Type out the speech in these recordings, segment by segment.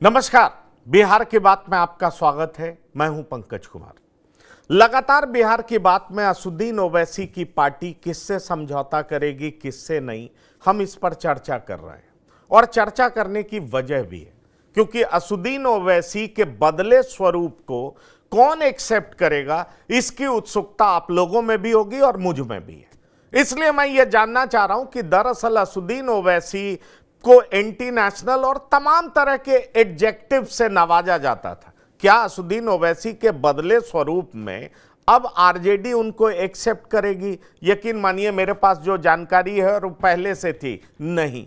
नमस्कार। बिहार की बात में आपका स्वागत है। मैं हूं पंकज कुमार। लगातार बिहार की बात में असुद्दीन ओवैसी की पार्टी किससे समझौता करेगी, किससे नहीं, हम इस पर चर्चा कर रहे हैं और चर्चा करने की वजह भी है क्योंकि असुद्दीन ओवैसी के बदले स्वरूप को कौन एक्सेप्ट करेगा, इसकी उत्सुकता आप लोगों में भी होगी और मुझ में भी है। इसलिए मैं ये जानना चाह रहा हूं कि दरअसल असुद्दीन ओवैसी को एंटी नेशनल और तमाम तरह के एडजेक्टिव से नवाजा जाता था। क्या असुद्दीन ओवैसी के बदले स्वरूप में अब आरजेडी उनको एक्सेप्ट करेगी? यकीन मानिए मेरे पास जो जानकारी है और वो पहले से थी, नहीं।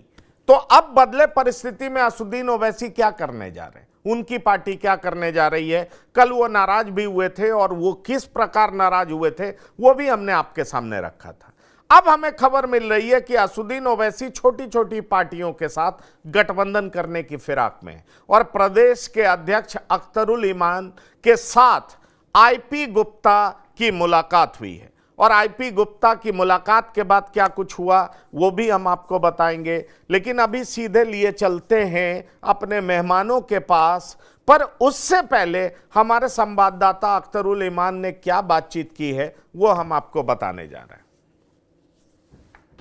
तो अब बदले परिस्थिति में असुद्दीन ओवैसी क्या करने जा रहे हैं, उनकी पार्टी क्या करने जा रही है? कल वो नाराज भी हुए थे और वो किस प्रकार नाराज हुए थे वो भी हमने आपके सामने रखा था। अब हमें खबर मिल रही है कि असुद्दीन ओवैसी छोटी छोटी पार्टियों के साथ गठबंधन करने की फिराक में है और प्रदेश के अध्यक्ष अख्तरुल ईमान के साथ आईपी गुप्ता की मुलाकात हुई है और आईपी गुप्ता की मुलाकात के बाद क्या कुछ हुआ वो भी हम आपको बताएंगे। लेकिन अभी सीधे लिए चलते हैं अपने मेहमानों के पास, पर उससे पहले हमारे संवाददाता अख्तरुल ईमान ने क्या बातचीत की है वो हम आपको बताने जा रहे हैं।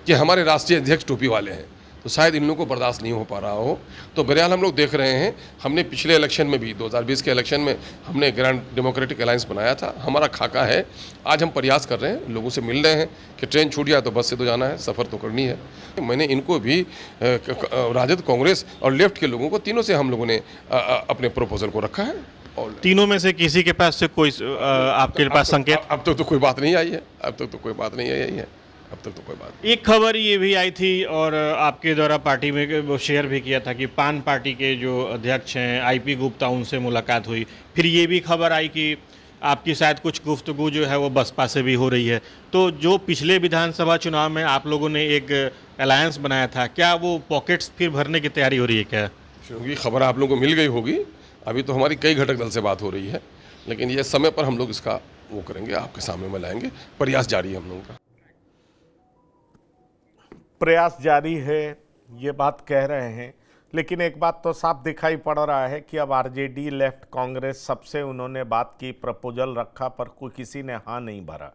कि हमारे राष्ट्रीय अध्यक्ष टोपी वाले हैं, तो शायद इन लोगों को बर्दाश्त नहीं हो पा रहा हो। तो बहरहाल हम लोग देख रहे हैं, हमने पिछले इलेक्शन में भी 2020 के इलेक्शन में हमने ग्रैंड डेमोक्रेटिक अलायंस बनाया था, हमारा खाका है। आज हम प्रयास कर रहे हैं, लोगों से मिल रहे हैं कि ट्रेन छूट गया तो बस से तो जाना है, सफ़र तो करनी है। मैंने इनको भी राजद, कांग्रेस और लेफ्ट के लोगों को, तीनों से हम लोगों ने अपने प्रपोजल को रखा है। और तीनों में से किसी के पास से कोई आपके पास संकेत? अब तक तो कोई बात नहीं आई है, अब तक तो कोई बात नहीं आई है, अब तक तो कोई बात। एक खबर ये भी आई थी और आपके द्वारा पार्टी में वो शेयर भी किया था कि पान पार्टी के जो अध्यक्ष हैं आईपी गुप्ता, उनसे मुलाकात हुई। फिर ये भी खबर आई कि आपकी शायद कुछ गुफ्तगू जो है वो बसपा से भी हो रही है। तो जो पिछले विधानसभा चुनाव में आप लोगों ने एक अलायंस बनाया था, क्या वो पॉकेट्स फिर भरने की तैयारी हो रही है क्या? क्योंकि खबर आप लोगों को मिल गई होगी। अभी तो हमारी कई घटक दल से बात हो रही है, लेकिन ये समय पर हम लोग इसका वो करेंगे, आपके सामने में लाएंगे। प्रयास जारी है हम लोगों का। प्रयास जारी है, ये बात कह रहे हैं, लेकिन एक बात तो साफ दिखाई पड़ रहा है कि अब आरजेडी, लेफ्ट, कांग्रेस सबसे उन्होंने बात की, प्रपोजल रखा, पर कोई किसी ने हाँ नहीं भरा।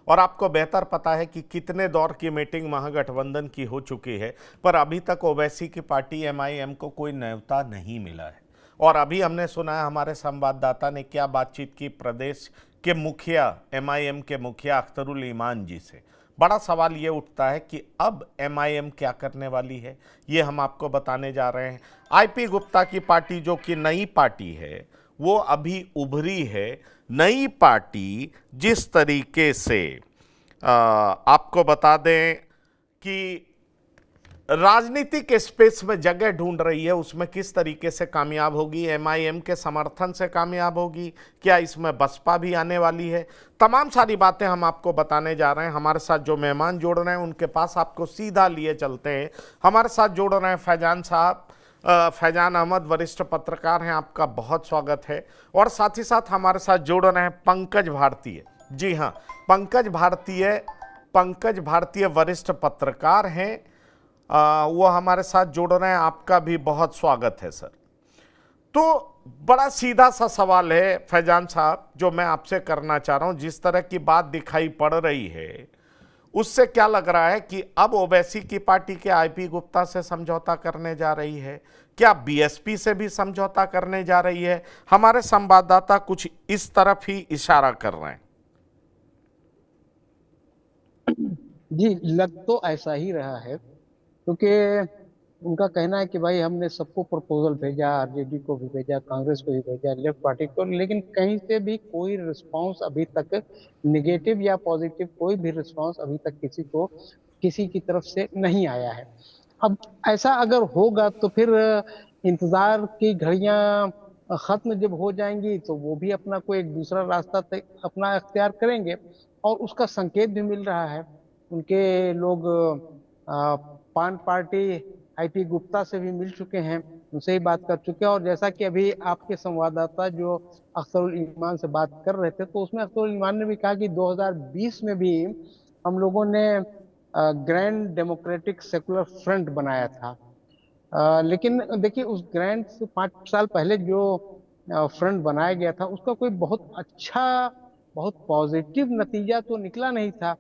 और आपको बेहतर पता है कि कितने दौर की मीटिंग महागठबंधन की हो चुकी है, पर अभी तक ओवैसी की पार्टी एमआईएम को कोई न्योता नहीं मिला है। और अभी हमने सुना है, हमारे संवाददाता ने क्या बातचीत की प्रदेश के मुखिया, एमआईएम के मुखिया अख्तरुल ईमान जी से। बड़ा सवाल ये उठता है कि अब एमआईएम क्या करने वाली है, ये हम आपको बताने जा रहे हैं। आईपी गुप्ता की पार्टी जो कि नई पार्टी है, वो अभी उभरी है। नई पार्टी जिस तरीके से आपको बता दें कि राजनीतिक स्पेस में जगह ढूंढ रही है, उसमें किस तरीके से कामयाब होगी? एमआईएम के समर्थन से कामयाब होगी? क्या इसमें बसपा भी आने वाली है? तमाम सारी बातें हम आपको बताने जा रहे हैं। हमारे साथ जो मेहमान जोड़ रहे हैं उनके पास आपको सीधा लिए चलते हैं। हमारे साथ जोड़ रहे हैं फैजान साहब, फैजान अहमद, वरिष्ठ पत्रकार हैं, आपका बहुत स्वागत है। और साथ ही साथ हमारे साथ जोड़ रहे हैं पंकज भारतीय। जी हाँ, पंकज भारतीय वरिष्ठ पत्रकार हैं, वो हमारे साथ जुड़ रहे हैं। आपका भी बहुत स्वागत है सर। तो बड़ा सीधा सा सवाल है फैजान साहब जो मैं आपसे करना चाह रहा हूं, जिस तरह की बात दिखाई पड़ रही है उससे क्या लग रहा है कि अब ओवैसी की पार्टी के आईपी गुप्ता से समझौता करने जा रही है? क्या बीएसपी से भी समझौता करने जा रही है? हमारे संवाददाता कुछ इस तरफ ही इशारा कर रहे हैं। जी, लग तो ऐसा ही रहा है, क्योंकि उनका कहना है कि भाई हमने सबको प्रपोजल भेजा, आरजेडी को भी भेजा, कांग्रेस को भी भेजा, लेफ्ट पार्टी को, लेकिन कहीं से भी कोई रिस्पांस अभी तक, निगेटिव या पॉजिटिव कोई भी रिस्पांस अभी तक किसी की तरफ से नहीं आया है। अब ऐसा अगर होगा तो फिर इंतजार की घड़ियां खत्म जब हो जाएंगी तो वो भी अपना कोई एक दूसरा रास्ता अपना अख्तियार करेंगे, और उसका संकेत भी मिल रहा है। उनके लोग पान पार्टी आईपी गुप्ता से भी मिल चुके हैं, उनसे ही बात कर चुके हैं। और जैसा कि अभी आपके संवाददाता जो अख्तरुल ईमान से बात कर रहे थे, तो उसमें अख्तरुल ईमान ने भी कहा कि 2020 में भी हम लोगों ने ग्रैंड डेमोक्रेटिक सेकुलर फ्रंट बनाया था, लेकिन देखिए उस ग्रांट से 5 साल पहले जो फ्रंट बनाया गया था उसका कोई बहुत अच्छा, बहुत पॉजिटिव नतीजा तो निकला नहीं था।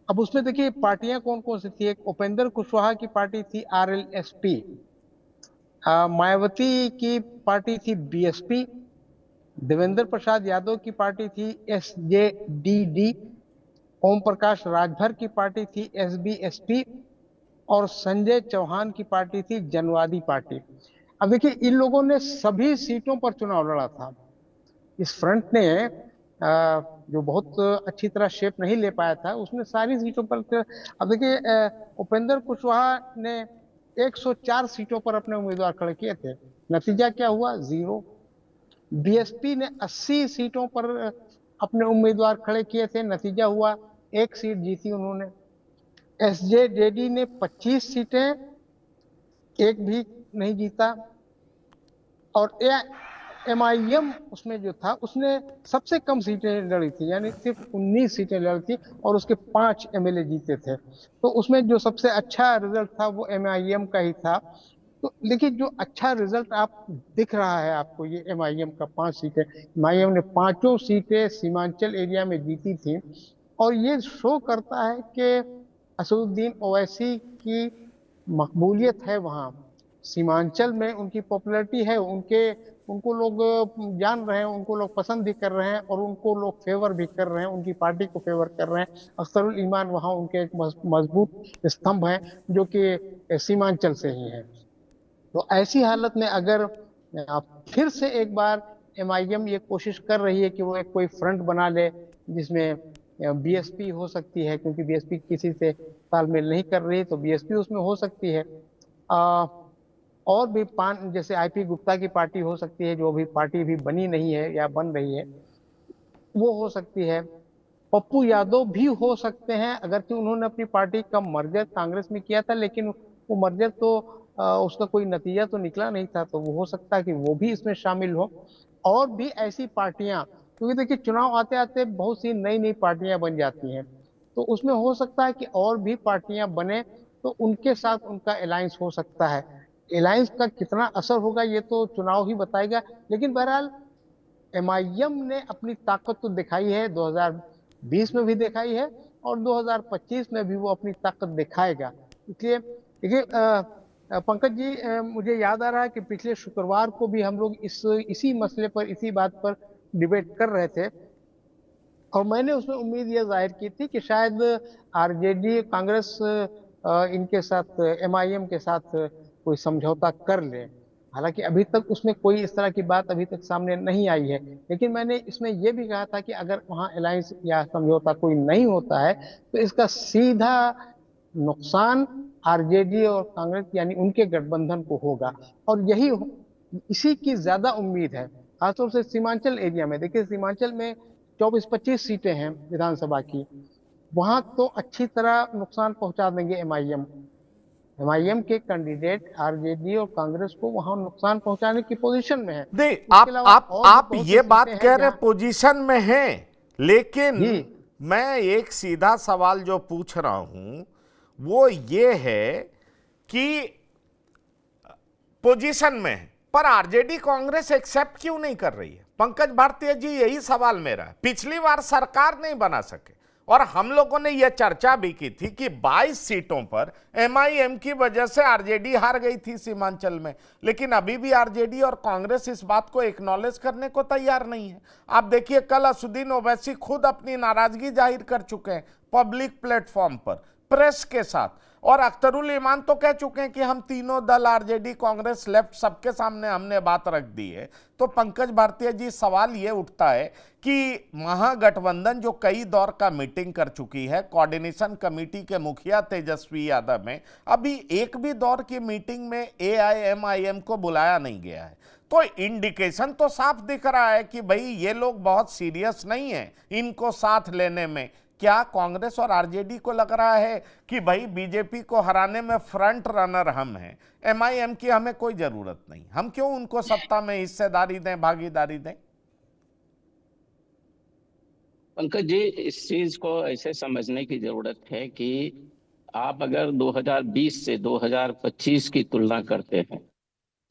अब उसमें देखिए पार्टियां कौन कौन सी थी। एक उपेंद्र कुशवाहा की पार्टी थी RLSP, मायावती की पार्टी थी BSP, देवेंद्र प्रसाद यादव की पार्टी थी SJDD, ओम प्रकाश राजभर की पार्टी थी SBSP और संजय चौहान की पार्टी थी जनवादी पार्टी। अब देखिए इन लोगों ने सभी सीटों पर चुनाव लड़ा था। इस फ्रंट ने जो बहुत अच्छी तरह शेप नहीं ले पाया था उसने सारी सीटों पर। अब देखिए उपेंद्र कुशवाहा ने 104 सीटों पर अपने उम्मीदवार खड़े किए थे, नतीजा क्या हुआ? 0। BSP ने 80 सीटों पर अपने उम्मीदवार खड़े किए थे, नतीजा हुआ 1 सीट जीती उन्होंने। SJJD ने 25 सीटें, एक भी नहीं जीता। और MIM उसमें जो था उसने सबसे कम सीटें लड़ी थी, यानी सिर्फ 19 सीटें लड़ी थी और उसके 5 MLA जीते थे। तो उसमें जो सबसे अच्छा रिजल्ट था वो MIM का ही था। तो देखिए जो अच्छा रिजल्ट आप दिख रहा है आपको, ये MIM का 5 सीटें, MIM ने 5 सीटें सीमांचल एरिया में जीती थी। और ये शो करता है कि असदुद्दीन ओवैसी की मकबूलियत है वहाँ सीमांचल में, उनकी पॉपुलैरिटी है, उनको लोग जान रहे हैं, उनको लोग पसंद भी कर रहे हैं और उनको लोग फेवर भी कर रहे हैं, उनकी पार्टी को फेवर कर रहे हैं। अख्तरुल ईमान वहाँ उनके एक मजबूत स्तंभ हैं जो कि सीमांचल से ही है। तो ऐसी हालत में अगर आप फिर से एक बार MIM ये कोशिश कर रही है कि वो एक कोई फ्रंट बना ले जिसमें BSP हो सकती है, क्योंकि BSP किसी से तालमेल नहीं कर रही, तो BSP उसमें हो सकती है। और भी जैसे IP गुप्ता की पार्टी हो सकती है, जो भी पार्टी भी बनी नहीं है या बन रही है, वो हो सकती है। पप्पू यादव भी हो सकते हैं, अगर कि उन्होंने अपनी पार्टी का मर्जर कांग्रेस में किया था, लेकिन वो मर्जर तो उसका कोई नतीजा तो निकला नहीं था, तो वो हो सकता है कि वो भी इसमें शामिल हो। और भी ऐसी पार्टियां, क्योंकि देखिए चुनाव आते आते बहुत सी नई नई पार्टियां बन जाती हैं, तो उसमें हो सकता है कि और भी पार्टियां बने, तो उनके साथ उनका अलायंस हो सकता है। अलायंस का कितना असर होगा ये तो चुनाव ही बताएगा। लेकिन बहरहाल MIM ने अपनी ताकत तो दिखाई है, 2020 में भी दिखाई है और 2025 में भी वो अपनी ताकत दिखाएगा। इसलिए देखिए पंकज जी, मुझे याद आ रहा है कि पिछले शुक्रवार को भी हम लोग इसी मसले पर, इसी बात पर डिबेट कर रहे थे और मैंने उसमें उम्मीद यह जाहिर की थी कि शायद RJD कांग्रेस इनके साथ, MIM के साथ कोई समझौता कर ले। हालांकि अभी तक उसमें कोई इस तरह की बात अभी तक सामने नहीं आई है, लेकिन मैंने इसमें यह भी कहा था कि अगर वहां अलायंस या समझौता कोई नहीं होता है तो इसका सीधा नुकसान RJD और कांग्रेस यानी उनके गठबंधन को होगा। और इसी की ज्यादा उम्मीद है, खासतौर से सीमांचल एरिया में। देखिए सीमांचल में 24-25 सीटें हैं विधानसभा की, वहां तो अच्छी तरह नुकसान पहुंचा देंगे MIM के कैंडिडेट RJD और कांग्रेस को वहां नुकसान पहुंचाने की पोजीशन में है। नहीं, इसके अलावा और भी आप बहुत सी ये सीटें बात हैं कह रहे जहां पोजीशन में हैं, लेकिन जी मैं एक सीधा सवाल जो पूछ रहा हूं वो ये है कि पोजीशन में है पर RJD कांग्रेस एक्सेप्ट क्यों नहीं कर रही है? पंकज भारतीय जी, यही सवाल मेरा है। पिछली बार सरकार नहीं बना सके और हम लोगों ने यह चर्चा भी की थी कि 22 सीटों पर MIM की वजह से RJD हार गई थी सीमांचल में, लेकिन अभी भी RJD और कांग्रेस इस बात को एक्नॉलेज करने को तैयार नहीं है। आप देखिए कल असदुद्दीन ओवैसी खुद अपनी नाराजगी जाहिर कर चुके हैं पब्लिक प्लेटफॉर्म पर, प्रेस के साथ, और अख्तरुल ईमान तो कह चुके हैं कि हम तीनों दल RJD कांग्रेस लेफ्ट सबके सामने हमने बात रख दी है। तो पंकज भारतीय जी, सवाल ये उठता है कि महागठबंधन जो कई दौर का मीटिंग कर चुकी है, कोऑर्डिनेशन कमेटी के मुखिया तेजस्वी यादव में अभी एक भी दौर की मीटिंग में AIMIM को बुलाया नहीं गया है, तो इंडिकेशन तो साफ दिख रहा है कि भाई ये लोग बहुत सीरियस नहीं है इनको साथ लेने में। क्या कांग्रेस और RJD को लग रहा है कि भाई बीजेपी को हराने में फ्रंट रनर हम हैं, MIM की हमें कोई जरूरत नहीं, हम क्यों उनको सत्ता में हिस्सेदारी दें, भागीदारी दें? पंकज जी, इस चीज को ऐसे समझने की जरूरत है कि आप अगर 2020 से 2025 की तुलना करते हैं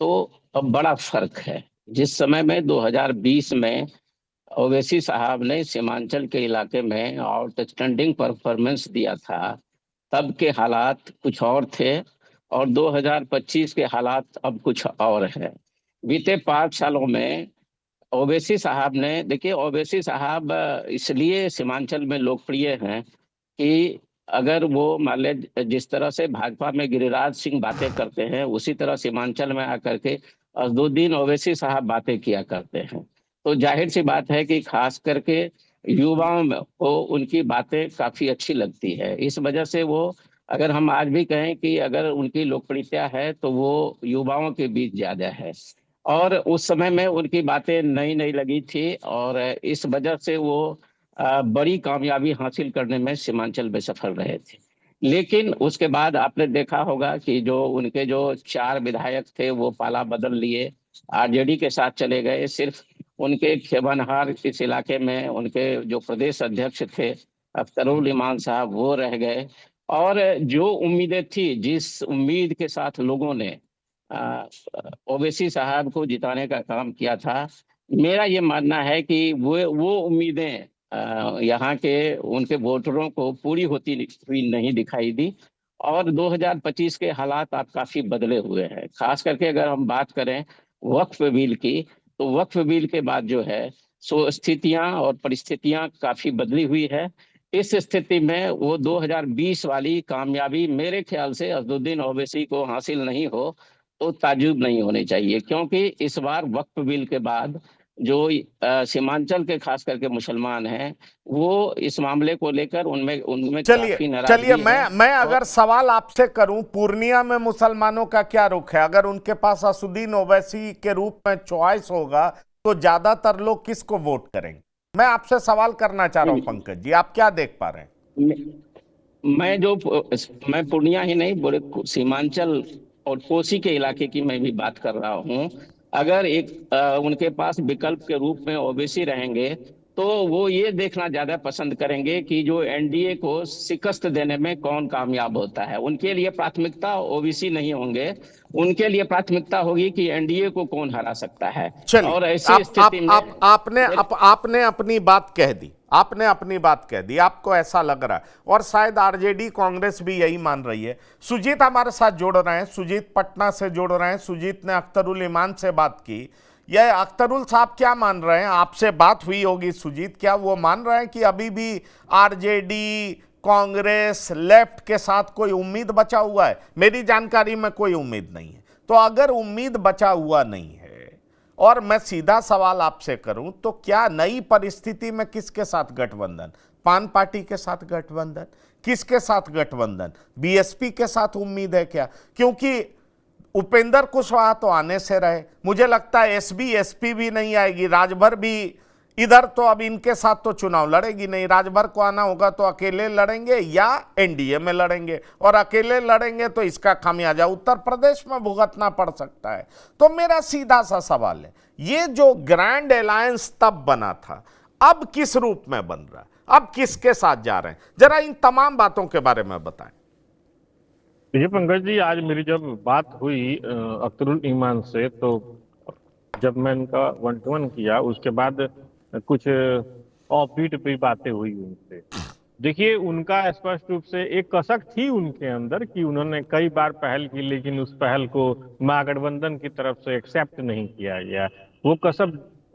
तो अब बड़ा फर्क है। जिस समय में 2020 में ओवैसी साहब ने सीमांचल के इलाके में आउटस्टैंडिंग परफॉर्मेंस दिया था, तब के हालात कुछ और थे और 2025 के हालात अब कुछ और है। बीते 5 सालों में ओवैसी साहब ने, देखिए ओवैसी साहब इसलिए सीमांचल में लोकप्रिय हैं कि अगर वो मान ले जिस तरह से भाजपा में गिरिराज सिंह बातें करते हैं, उसी तरह सीमांचल में आकर के असदुद्दीन ओवैसी साहब बातें किया करते हैं। तो जाहिर सी बात है कि खास करके युवाओं में को उनकी बातें काफी अच्छी लगती है। इस वजह से वो, अगर हम आज भी कहें कि अगर उनकी लोकप्रियता है तो वो युवाओं के बीच ज्यादा है। और उस समय में उनकी बातें नई नई लगी थी और इस वजह से वो बड़ी कामयाबी हासिल करने में सीमांचल में सफल रहे थे। लेकिन उसके बाद आपने देखा होगा कि जो उनके जो 4 विधायक थे वो पाला बदल लिए, आरजेडी के साथ चले गए। सिर्फ उनके खेबनहार इस इलाके में उनके जो प्रदेश अध्यक्ष थे अख्तरुल इमान साहब, वो रह गए। और जो उम्मीदें थी, जिस उम्मीद के साथ लोगों ने ओवैसी साहब को जिताने का काम किया था, मेरा ये मानना है कि वो उम्मीदें यहाँ के उनके वोटरों को पूरी होती हुई नहीं दिखाई दी। और 2025 के हालात आप काफी बदले हुए हैं। खास करके अगर हम बात करें वक्फ बिल की, तो वक्फ बिल के बाद जो है सो स्थितियां और परिस्थितियां काफी बदली हुई है। इस स्थिति में वो 2020 वाली कामयाबी मेरे ख्याल से असदुद्दीन ओवैसी को हासिल नहीं हो तो ताज्जुब नहीं होने चाहिए, क्योंकि इस बार वक्फ बिल के बाद जो सीमांचल के खास करके मुसलमान हैं, वो इस मामले को लेकर उनमें उनमें चलिए काफी चलिए, नाराजगी है। मैं अगर सवाल आपसे करूं, पूर्णिया में मुसलमानों का क्या रुख है? अगर उनके पास असदुद्दीन ओवैसी के रूप में चॉइस होगा तो ज्यादातर लोग किसको वोट करेंगे? मैं आपसे सवाल करना चाह रहा हूं पंकज जी, आप क्या देख पा रहे हैं? मैं जो मैं पूर्णिया ही नहीं, पूरे सीमांचल और कोसी के इलाके की मैं भी बात कर रहा हूँ। अगर एक उनके पास विकल्प के रूप में ओबीसी रहेंगे तो वो ये देखना ज्यादा पसंद करेंगे कि जो एनडीए को शिकस्त देने में कौन कामयाब होता है। उनके लिए प्राथमिकता ओबीसी नहीं होंगे, उनके लिए प्राथमिकता होगी कि एनडीए को कौन हरा सकता है। चलिए, और ऐसी स्थिति में आपने अपनी बात कह दी, आपने अपनी बात कह दी, आपको ऐसा लग रहा है और शायद आरजेडी कांग्रेस भी यही मान रही है। सुजीत हमारे साथ जुड़ रहे हैं, सुजीत पटना से जुड़ रहे हैं। सुजीत ने अख्तरुल इमान से बात की। यह अख्तरुल साहब क्या मान रहे हैं? आपसे बात हुई होगी सुजीत, क्या वो मान रहे हैं कि अभी भी आरजेडी कांग्रेस लेफ्ट के साथ कोई उम्मीद बचा हुआ है? मेरी जानकारी में कोई उम्मीद नहीं है। तो अगर उम्मीद बचा हुआ नहीं है और मैं सीधा सवाल आपसे करूं तो क्या नई परिस्थिति में किसके साथ गठबंधन? पान पार्टी के साथ गठबंधन? किसके साथ गठबंधन? बीएसपी के साथ उम्मीद है क्या? क्योंकि उपेंद्र कुशवाहा तो आने से रहे, मुझे लगता है एसबी एसपी भी नहीं आएगी, राजभर भी इधर तो अब इनके साथ तो चुनाव लड़ेगी नहीं। राजभर को आना होगा तो अकेले लड़ेंगे या एनडीए में लड़ेंगे, और अकेले लड़ेंगे तो इसका खामियाजा उत्तर प्रदेश में भुगतना पड़ सकता है। तो मेरा सीधा सा सवाल है, ये जो ग्रैंड अलायंस तब बना था, अब किस रूप में बन रहा है? अब किसके साथ जा रहे हैं? जरा इन तमाम बातों के बारे में बताएं। ये पंकज जी, आज मेरी जब बात हुई अख्तरुल ईमान से, तो जब मैं उनका 1-to-1 किया, उसके बाद कुछ ऑफबीट भी बातें हुई उनसे। देखिए, उनका स्पष्ट रूप से एक कसक थी उनके अंदर कि उन्होंने कई बार पहल की, लेकिन उस पहल को महागठबंधन की तरफ से एक्सेप्ट नहीं किया गया। वो कसक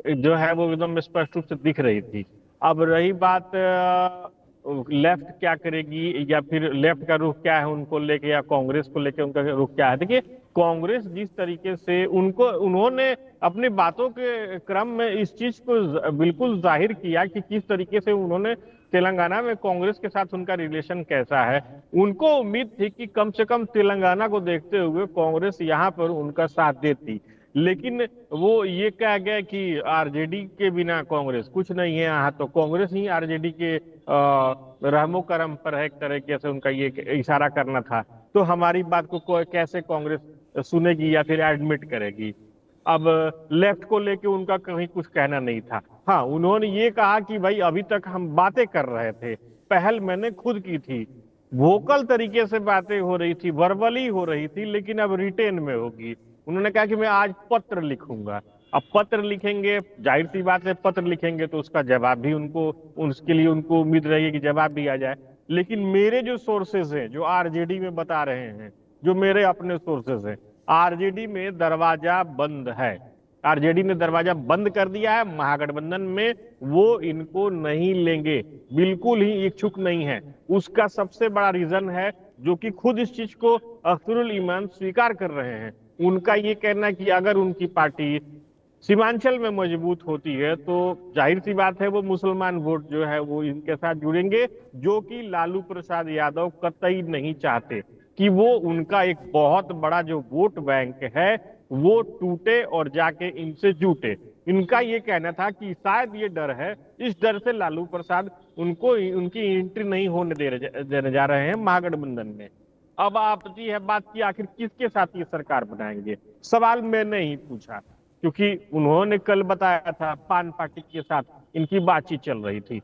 जो है वो एकदम स्पष्ट रूप से दिख रही थी। अब रही बात लेफ्ट क्या करेगी या फिर लेफ्ट का रुख क्या है उनको लेके, या कांग्रेस को लेके उनका रुख क्या है। देखिए, कांग्रेस जिस तरीके से उन्होंने अपनी बातों के क्रम में इस चीज को बिल्कुल जाहिर किया कि किस तरीके से उन्होंने तेलंगाना में कांग्रेस के साथ उनका रिलेशन कैसा है। उनको उम्मीद थी कि कम से कम तेलंगाना को देखते हुए कांग्रेस यहाँ पर उनका साथ देती, लेकिन वो ये कह गए कि आरजेडी के बिना कांग्रेस कुछ नहीं है, यहाँ तो कांग्रेस ही आरजेडी के रहमो करम पर है, एक तरीके से उनका ये इशारा करना था। तो हमारी बात को कैसे कांग्रेस सुनेगी या फिर एडमिट करेगी। अब लेफ्ट को लेके उनका कहीं कुछ कहना नहीं था। हाँ, उन्होंने ये कहा कि भाई अभी तक हम बातें कर रहे थे, पहल मैंने खुद की थी, वोकल तरीके से बातें हो रही थी, वर्बली हो रही थी, लेकिन अब रिटेन में होगी। उन्होंने कहा कि मैं आज पत्र लिखूंगा। अब पत्र लिखेंगे, जाहिर सी बात है, पत्र लिखेंगे तो उसका जवाब भी उनको, उसके लिए उनको उम्मीद रहेगी कि जवाब भी आ जाए। लेकिन मेरे जो सोर्सेज हैं, जो आरजेडी में बता रहे हैं, जो मेरे अपने सोर्सेज हैं, आरजेडी में दरवाजा बंद है। आरजेडी ने दरवाजा बंद कर दिया है। महागठबंधन में वो इनको नहीं लेंगे, बिल्कुल ही इच्छुक नहीं है। उसका सबसे बड़ा रीजन है, जो कि खुद इस चीज को अख्तरुल ईमान स्वीकार कर रहे हैं। उनका ये कहना है कि अगर उनकी पार्टी सीमांचल में मजबूत होती है तो जाहिर सी बात है वो मुसलमान वोट जो है वो इनके साथ जुड़ेंगे, जो कि लालू प्रसाद यादव कतई नहीं चाहते कि वो उनका एक बहुत बड़ा जो वोट बैंक है वो टूटे और जाके इनसे जुटे। इनका ये कहना था कि शायद ये डर है, इस डर से लालू प्रसाद उनको उनकी एंट्री नहीं होने देने जा रहे हैं महागठबंधन में। अब आपकी है बात की आखिर किसके साथ ये सरकार बनाएंगे, सवाल मैंने ही पूछा, क्योंकि उन्होंने कल बताया था पान पार्टी के साथ इनकी बातचीत चल रही थी।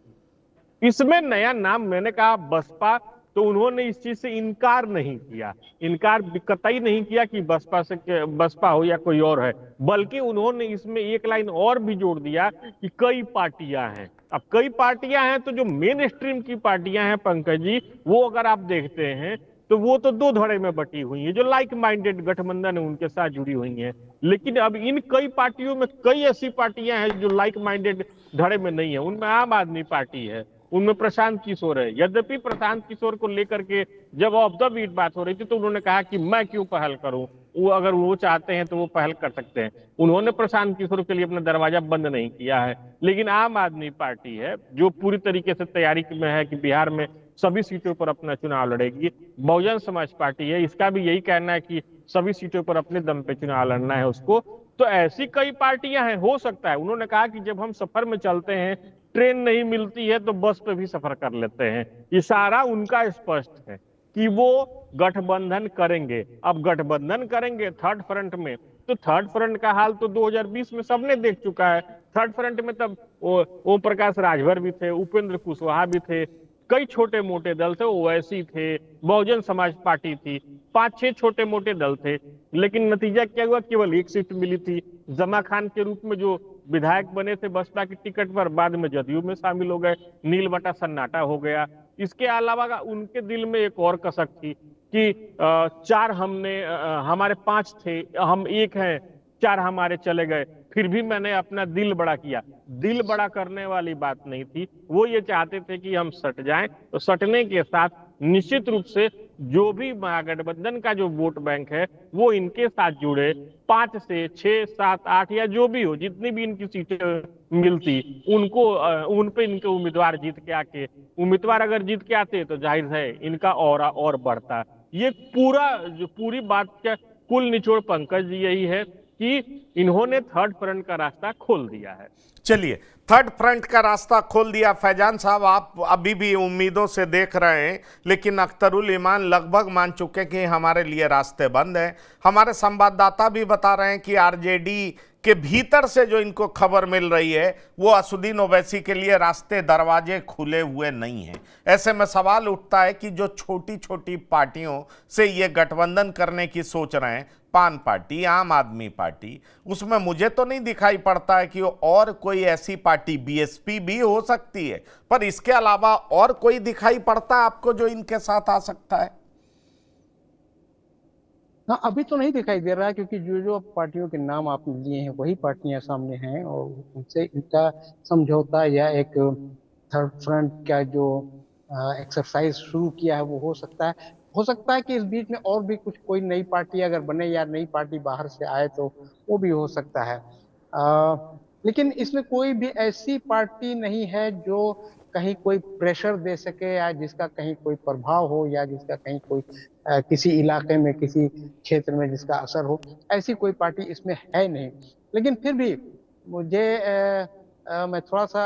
इसमें नया नाम मैंने कहा बसपा, तो उन्होंने इस चीज से इनकार नहीं किया, इनकार कतई नहीं किया कि बसपा हो या कोई और है, बल्कि उन्होंने इसमें एक लाइन और भी जोड़ दिया कि कई पार्टियां हैं। अब कई पार्टियां हैं तो जो मेन स्ट्रीम की पार्टियां हैं पंकज जी, वो अगर आप देखते हैं तो वो तो दो धड़े में बटी हुई है, जो लाइक माइंडेड गठबंधन है उनके साथ जुड़ी हुई हैं। लेकिन अब इन कई पार्टियों में कई ऐसी पार्टियां हैं जो लाइक माइंडेड धड़े में नहीं है। उनमें आम आदमी पार्टी है, उनमें प्रशांत किशोर है। यद्यपि प्रशांत किशोर को लेकर के जब ऑफ द बीट बात हो रही थी तो उन्होंने कहा कि मैं क्यों पहल करूं, वो अगर वो चाहते हैं तो वो पहल कर सकते हैं। उन्होंने प्रशांत किशोर के लिए अपना दरवाजा बंद नहीं किया है। लेकिन आम आदमी पार्टी है जो पूरी तरीके से तैयारी में है कि बिहार में सभी सीटों पर अपना चुनाव लड़ेगी। बहुजन समाज पार्टी है, इसका भी यही कहना है कि सभी सीटों पर अपने दम पे चुनाव लड़ना है उसको। तो ऐसी कई पार्टियां हैं, हो सकता है उन्होंने कहा कि जब हम सफर में चलते हैं, ट्रेन नहीं मिलती है तो बस पे भी सफर कर लेते हैं। इशारा उनका स्पष्ट है कि वो गठबंधन करेंगे। अब गठबंधन करेंगे थर्ड फ्रंट में, तो थर्ड फ्रंट का हाल तो 2020 में सबने देख चुका है। थर्ड फ्रंट में तब ओम प्रकाश राजभर भी थे, उपेंद्र कुशवाहा भी थे, कई छोटे मोटे दल थे, ओवैसी थे, बहुजन समाज पार्टी थी, 5-6 छोटे मोटे दल थे। लेकिन नतीजा क्या हुआ, केवल एक सीट मिली थी। जमा खान के रूप में जो विधायक बने थे बसपा की टिकट पर, बाद में जदयू में शामिल हो गए, नील बटा सन्नाटा हो गया। इसके अलावा उनके दिल में एक और कसक थी कि चार हमने हमारे 5 थे, हम एक हैं, 4 हमारे चले गए, फिर भी मैंने अपना दिल बड़ा किया। दिल बड़ा करने वाली बात नहीं थी, वो ये चाहते थे कि हम सट जाएं। तो सटने के साथ निश्चित रूप से जो भी महागठबंधन का जो वोट बैंक है वो इनके साथ जुड़े। 5 से 6, 7, 8 या जो भी हो, जितनी भी इनकी सीटें मिलती उनको उन पे इनके उम्मीदवार जीत के आके, उम्मीदवार अगर जीत के आते तो जाहिर है इनका ऑरा और बढ़ता। ये पूरी बात का कुल निचोड़ पंकज जी यही है कि इन्होंने थर्ड फ्रंट का रास्ता खोल दिया है। चलिए, थर्ड फ्रंट का रास्ता खोल दिया। फैजान साहब, आप अभी भी उम्मीदों से देख रहे हैं, लेकिन अख्तरुल ईमान लगभग मान चुके कि हमारे लिए रास्ते बंद हैं। हमारे संवाददाता भी बता रहे हैं कि आरजेडी के भीतर से जो इनको खबर मिल रही है वो असुद्दीन ओवैसी के लिए रास्ते दरवाजे खुले हुए नहीं हैं। ऐसे में सवाल उठता है कि जो छोटी छोटी पार्टियों से ये गठबंधन करने की सोच रहे हैं, पान पार्टी, आम आदमी पार्टी, उसमें मुझे तो नहीं दिखाई पड़ता है कि और कोई ऐसी पार्टी, बीएसपी भी हो सकती है, पर इसके अलावा और कोई दिखाई पड़ता है आपको जो इनके साथ आ सकता है? हाँ, अभी तो नहीं दिखाई दे रहा है, क्योंकि जो जो पार्टियों के नाम आपने लिए हैं वही पार्टियां सामने हैं, और उनसे इनका समझौता या एक थर्ड फ्रंट का जो एक्सरसाइज शुरू किया है वो हो सकता है। हो सकता है कि इस बीच में और भी कुछ कोई नई पार्टी अगर बने या नई पार्टी बाहर से आए तो वो भी हो सकता है। लेकिन इसमें कोई भी ऐसी पार्टी नहीं है जो कहीं कोई प्रेशर दे सके, या जिसका कहीं कोई प्रभाव हो, या जिसका कहीं कोई किसी इलाके में, किसी क्षेत्र में जिसका असर हो। ऐसी कोई पार्टी इसमें है नहीं। लेकिन फिर भी मुझे मैं थोड़ा सा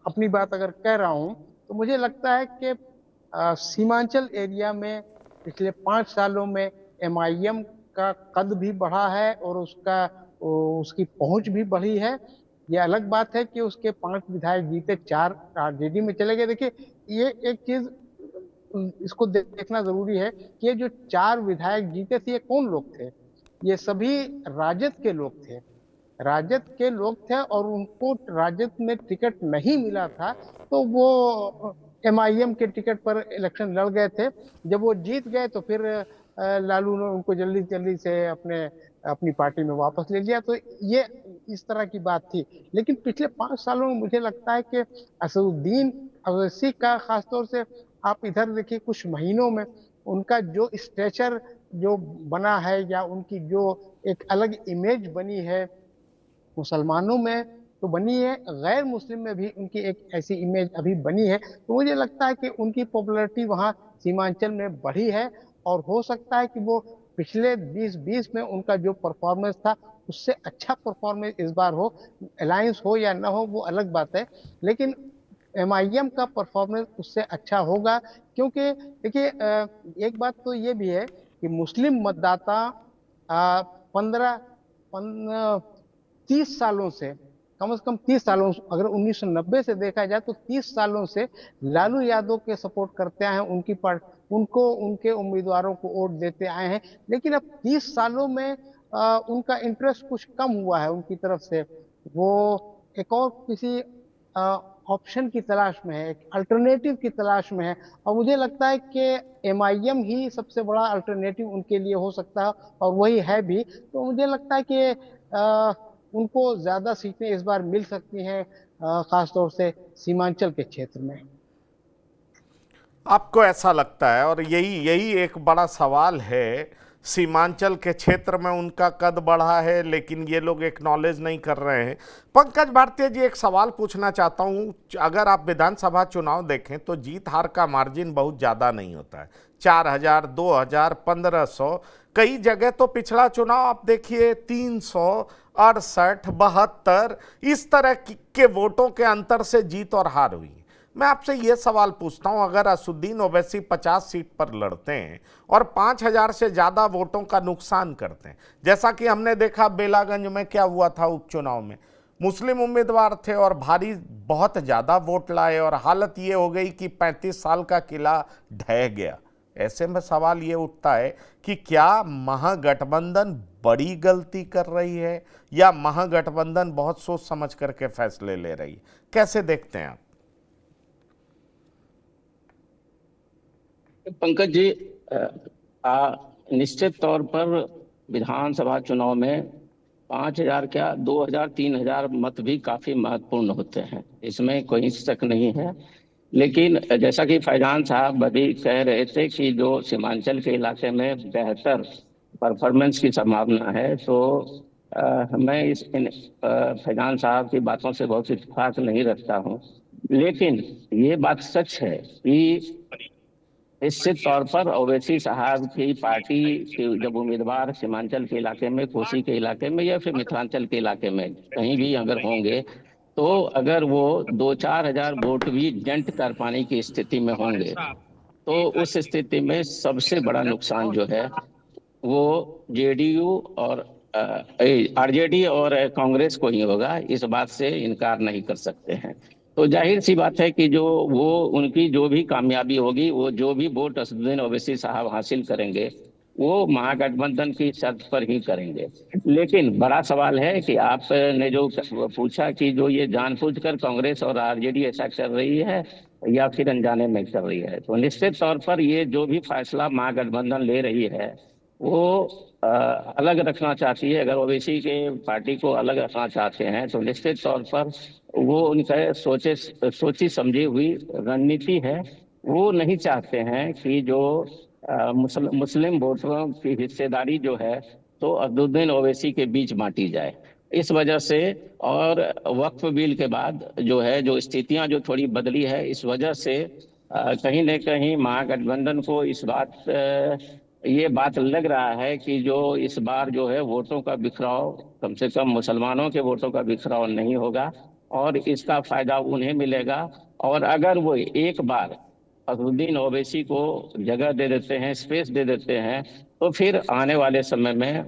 अपनी बात अगर कह रहा हूं तो मुझे लगता है कि सीमांचल एरिया में पिछले 5 सालों में एमआईएम का कद भी बढ़ा है और उसकी पहुंच भी बढ़ी है। ये अलग बात है कि उसके 5 विधायक जीते, 4 आरजेडी में चले गए। देखिए, ये एक चीज इसको देखना जरूरी है कि ये जो 4 विधायक जीते थे ये कौन लोग थे। ये सभी राजद के लोग थे, राजद के लोग थे, और उनको राजद में टिकट नहीं मिला था तो वो एमआईएम के टिकट पर इलेक्शन लड़ गए थे। जब वो जीत गए तो फिर लालू ने उनको जल्दी जल्दी से अपनी पार्टी में वापस ले लिया। तो ये इस तरह की बात थी। लेकिन पिछले 5 सालों में मुझे लगता है कि असदुद्दीन अवैसी का खासतौर से आप इधर देखिए, कुछ महीनों में उनका जो स्ट्रेचर जो बना है, या उनकी जो एक अलग इमेज बनी है मुसलमानों में तो बनी है, गैर मुस्लिम में भी उनकी एक ऐसी इमेज अभी बनी है। तो मुझे लगता है कि उनकी पॉपुलैरिटी वहाँ सीमांचल में बढ़ी है, और हो सकता है कि वो पिछले 2020 में उनका जो परफॉर्मेंस था उससे अच्छा परफॉर्मेंस इस बार हो। अलायंस हो या ना हो वो अलग बात है, लेकिन एमआईएम का परफॉर्मेंस उससे अच्छा होगा। क्योंकि देखिए, एक बात तो ये भी है कि मुस्लिम मतदाता 15 30 सालों से, कम से कम 30 सालों, अगर 1990 से देखा जाए तो 30 सालों से लालू यादव के सपोर्ट करते आए हैं, उनकी उनको उनके उम्मीदवारों को वोट देते आए हैं। लेकिन अब 30 सालों में उनका इंटरेस्ट कुछ कम हुआ है उनकी तरफ से। वो एक और किसी ऑप्शन की तलाश में है, एक अल्टरनेटिव की तलाश में है, और मुझे लगता है कि एमआईएम ही सबसे बड़ा अल्टरनेटिव उनके लिए हो सकता है, और वही है भी। तो मुझे लगता है कि उनको ज्यादा सीटें इस बार मिल सकती हैं, खासतौर से सीमांचल के क्षेत्र में। आपको ऐसा लगता है, और यही यही एक बड़ा सवाल है, सीमांचल के क्षेत्र में उनका कद बढ़ा है लेकिन ये लोग एक्नॉलेज नहीं कर रहे हैं। पंकज भारती जी, एक सवाल पूछना चाहता हूँ। अगर आप विधानसभा चुनाव देखें तो जीत हार का मार्जिन बहुत ज़्यादा नहीं होता है, 4000, 2000, 1500, कई जगह तो पिछला चुनाव आप देखिए 368, 72, इस तरह के वोटों के अंतर से जीत और हार हुई। मैं आपसे ये सवाल पूछता हूं, अगर असदुद्दीन ओवैसी 50 सीट पर लड़ते हैं और 5000 से ज़्यादा वोटों का नुकसान करते हैं, जैसा कि हमने देखा बेलागंज में क्या हुआ था उपचुनाव में, मुस्लिम उम्मीदवार थे और भारी बहुत ज़्यादा वोट लाए और हालत ये हो गई कि 35 साल का किला ढह गया। ऐसे में सवाल ये उठता है कि क्या महागठबंधन बड़ी गलती कर रही है या महागठबंधन बहुत सोच समझ करके फैसले ले रही है? कैसे देखते हैं आप? पंकज जी, निश्चित तौर पर विधानसभा चुनाव में 5000 क्या 2000, 3000 मत भी काफी महत्वपूर्ण होते हैं, इसमें कोई शक नहीं है। लेकिन जैसा कि फैजान साहब अभी कह रहे थे कि जो सीमांचल के इलाके में बेहतर परफॉर्मेंस की संभावना है, तो मैं फैजान साहब की बातों से बहुत इत्तेफाक नहीं रखता हूं। लेकिन ये बात सच है कि निश्चित तौर पर ओवैसी साहब की पार्टी के जब उम्मीदवार सीमांचल के इलाके में, कोसी के इलाके में या फिर मिथिलांचल के इलाके में कहीं भी अगर होंगे, तो अगर वो 2-4 हजार वोट भी डेंट कर पाने की स्थिति में होंगे, तो उस स्थिति में सबसे बड़ा नुकसान जो है वो जेडीयू और आरजेडी और कांग्रेस को ही होगा। इस बात से इनकार नहीं कर सकते हैं। तो जाहिर सी बात है कि जो वो उनकी जो भी कामयाबी होगी, वो जो भी वोट असदुद्दीन ओवैसी साहब हासिल करेंगे वो महागठबंधन की शर्त पर ही करेंगे। लेकिन बड़ा सवाल है कि आपने जो पूछा कि जो ये जानबूझकर कांग्रेस और आरजेडी ऐसा कर रही है या फिर अनजाने में कर रही है, तो निश्चित तौर पर ये जो भी फैसला महागठबंधन ले रही है वो अलग रखना चाहती है। अगर ओवैसी के पार्टी को अलग रखना चाहते हैं तो निश्चित तौर पर वो उनका सोची समझी हुई रणनीति है। वो नहीं चाहते हैं कि जो मुस्लिम वोटरों की हिस्सेदारी जो है तो असदुद्दीन ओवैसी के बीच बांटी जाए। इस वजह से, और वक्फ बिल के बाद जो है जो स्थितियां जो थोड़ी बदली है, इस वजह से कहीं न कहीं महागठबंधन को इस ये बात लग रहा है कि जो इस बार जो है वोटों का बिखराव, कम से कम मुसलमानों के वोटों का बिखराव नहीं होगा और इसका फायदा उन्हें मिलेगा। और अगर वो एक बार असदुद्दीन ओवैसी को जगह दे देते हैं, स्पेस दे देते हैं, तो फिर आने वाले समय में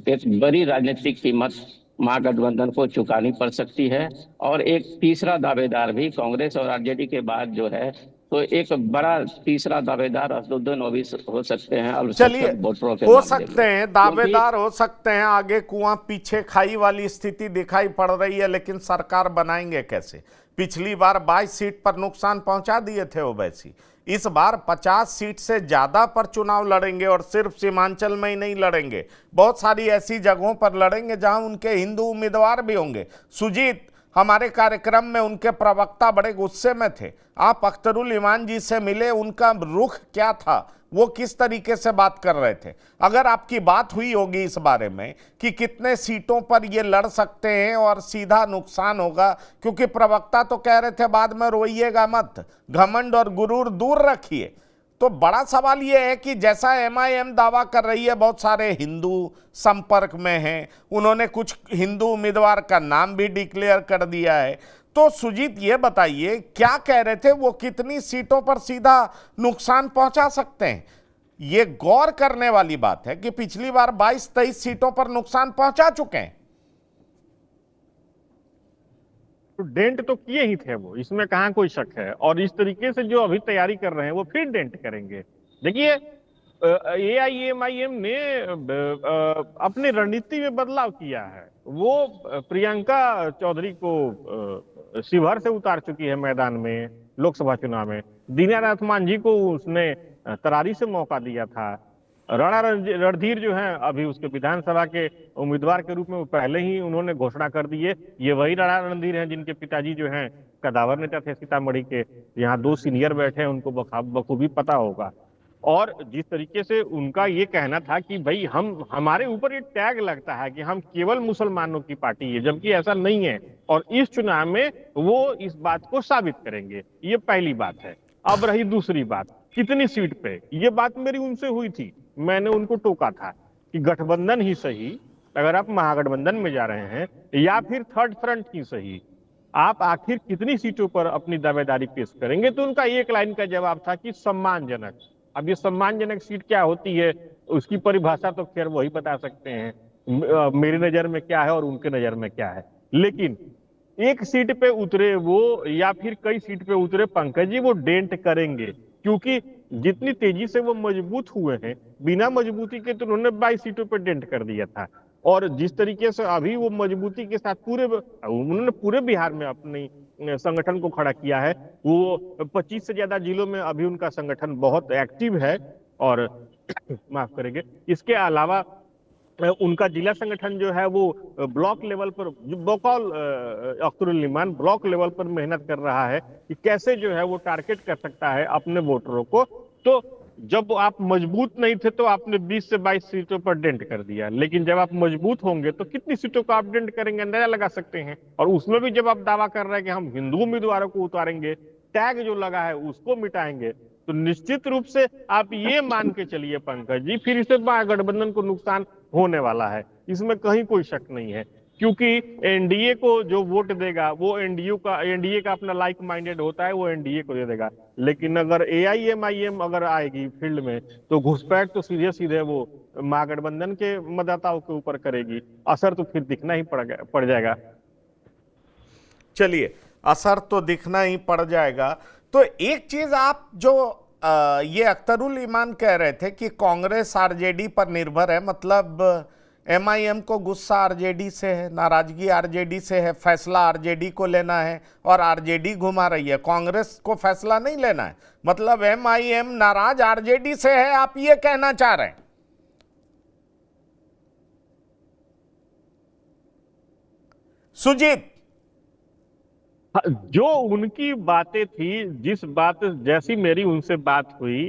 एक बड़ी राजनीतिक कीमत महागठबंधन को चुकानी पड़ सकती है। और एक तीसरा दावेदार भी कांग्रेस और आरजेडी के बाद जो है तो एक बड़ा तीसरा दावेदार असदुद्दीन ओवैसी हो सकते हैं चलिए, अल्पसंख्यक वोटरों के हो मामले सकते में। हैं क्योंकि दावेदार, हो सकते हैं आगे कुआं पीछे खाई वाली स्थिति दिखाई पड़ रही है, लेकिन सरकार बनाएंगे कैसे? पिछली बार 22 सीट पर नुकसान पहुंचा दिए थे ओवैसी। इस बार 50 सीट से ज्यादा पर चुनाव लड़ेंगे, और सिर्फ सीमांचल में ही नहीं लड़ेंगे, बहुत सारी ऐसी जगहों पर लड़ेंगे जहां उनके हिंदू उम्मीदवार भी होंगे। सुजीत, हमारे कार्यक्रम में उनके प्रवक्ता बड़े गुस्से में थे। आप अख्तरुल ईमान जी से मिले, उनका रुख क्या था, वो किस तरीके से बात कर रहे थे? अगर आपकी बात हुई होगी इस बारे में कि कितने सीटों पर ये लड़ सकते हैं और सीधा नुकसान होगा, क्योंकि प्रवक्ता तो कह रहे थे बाद में रोइएगा मत, घमंड और गुरूर दूर रखिए। तो बड़ा सवाल यह है कि जैसा एमआईएम दावा कर रही है बहुत सारे हिंदू संपर्क में हैं, उन्होंने कुछ हिंदू उम्मीदवार का नाम भी डिक्लेयर कर दिया है। तो सुजीत ये बताइए, क्या कह रहे थे वो, कितनी सीटों पर सीधा नुकसान पहुंचा सकते हैं? ये गौर करने वाली बात है कि पिछली बार 22-23 सीटों पर नुकसान पहुंचा चुके हैं। तो डेंट तो किए ही थे वो, इसमें कहाँ कोई शक है। और इस तरीके से जो अभी तैयारी कर रहे हैं वो फिर डेंट करेंगे। देखिए, एआईएमआईएम ने अपनी रणनीति में बदलाव किया है। वो प्रियंका चौधरी को शिवहर से उतार चुकी है मैदान में लोकसभा चुनाव में। दीनानाथ मांझी को उसने तरारी से मौका दिया था। राणा रणधीर जो है अभी उसके विधानसभा के उम्मीदवार के रूप में पहले ही उन्होंने घोषणा कर दी है। ये वही राणा रणधीर हैं जिनके पिताजी जो हैं कदावर नेता थे सीतामढ़ी के। यहाँ 2 सीनियर बैठे हैं, उनको बखूबी पता होगा। और जिस तरीके से उनका ये कहना था कि भाई हमारे ऊपर ये टैग लगता है कि हम केवल मुसलमानों की पार्टी है, जबकि ऐसा नहीं है। और इस चुनाव में वो इस बात को साबित करेंगे। ये पहली बात है। अब रही दूसरी बात, कितनी सीट पे, ये बात मेरी उनसे हुई थी। मैंने उनको टोका था कि गठबंधन ही सही, अगर आप महागठबंधन में जा रहे हैं, या फिर थर्ड फ्रंट ही सही, आप आखिर कितनी सीटों पर अपनी दावेदारी पेश करेंगे? तो उनका एक लाइन का जवाब था कि सम्मानजनक। अब ये सम्मानजनक सीट क्या होती है, उसकी परिभाषा तो खैर वही बता सकते हैं मेरी नजर में क्या है और उनके नजर में क्या है। लेकिन एक सीट पे उतरे वो या फिर कई सीट पे उतरे पंकज जी, वो डेंट करेंगे। क्योंकि जितनी तेजी से वो मजबूत हुए हैं, बिना मजबूती के तो उन्होंने 22 सीटों पे डेंट कर दिया था। और जिस तरीके से अभी वो मजबूती के साथ उन्होंने पूरे बिहार में अपनी संगठन को खड़ा किया है। वो 25 से ज्यादा जिलों में अभी उनका संगठन बहुत एक्टिव है। और माफ करेंगे, इसके अलावा उनका जिला संगठन जो है वो ब्लॉक लेवल पर, बकौल अख्तरुल ईमान ब्लॉक लेवल पर मेहनत कर रहा है कि कैसे जो है वो टारगेट कर सकता है अपने वोटरों को। तो जब आप मजबूत नहीं थे तो आपने 20 से 22 सीटों पर डेंट कर दिया, लेकिन जब आप मजबूत होंगे तो कितनी सीटों को आप डेंट करेंगे, अंदाजा लगा सकते हैं। और उसमें भी जब आप दावा कर रहे हैं कि हम हिंदू उम्मीदवारों को उतारेंगे, टैग जो लगा है उसको मिटाएंगे, तो निश्चित रूप से आप ये मान के चलिए पंकज जी, फिर इससे महागठबंधन को नुकसान होने वाला है। इसमें कहीं कोई शक नहीं है। क्योंकि एनडीए को जो वोट देगा वो एनडीए का अपना लाइक माइंडेड होता है, वो एनडीए को दे देगा। लेकिन अगर एआईएमआईएम अगर आएगी फील्ड में तो घुसपैठ तो सीधे सीधे वो महागठबंधन के मतदाताओं के ऊपर करेगी। असर तो फिर दिखना ही पड़ जाएगा। चलिए, असर तो दिखना ही पड़ जाएगा। तो एक चीज आप जो ये अख्तरुल ईमान कह रहे थे कि कांग्रेस आरजेडी पर निर्भर है, मतलब एमआईएम को गुस्सा आरजेडी से है, नाराजगी आरजेडी से है, फैसला आरजेडी को लेना है और आरजेडी घुमा रही है, कांग्रेस को फैसला नहीं लेना है। मतलब एमआईएम नाराज आरजेडी से है, आप ये कहना चाह रहे हैं? सुजीत, जो उनकी बातें थी, जैसी मेरी उनसे बात हुई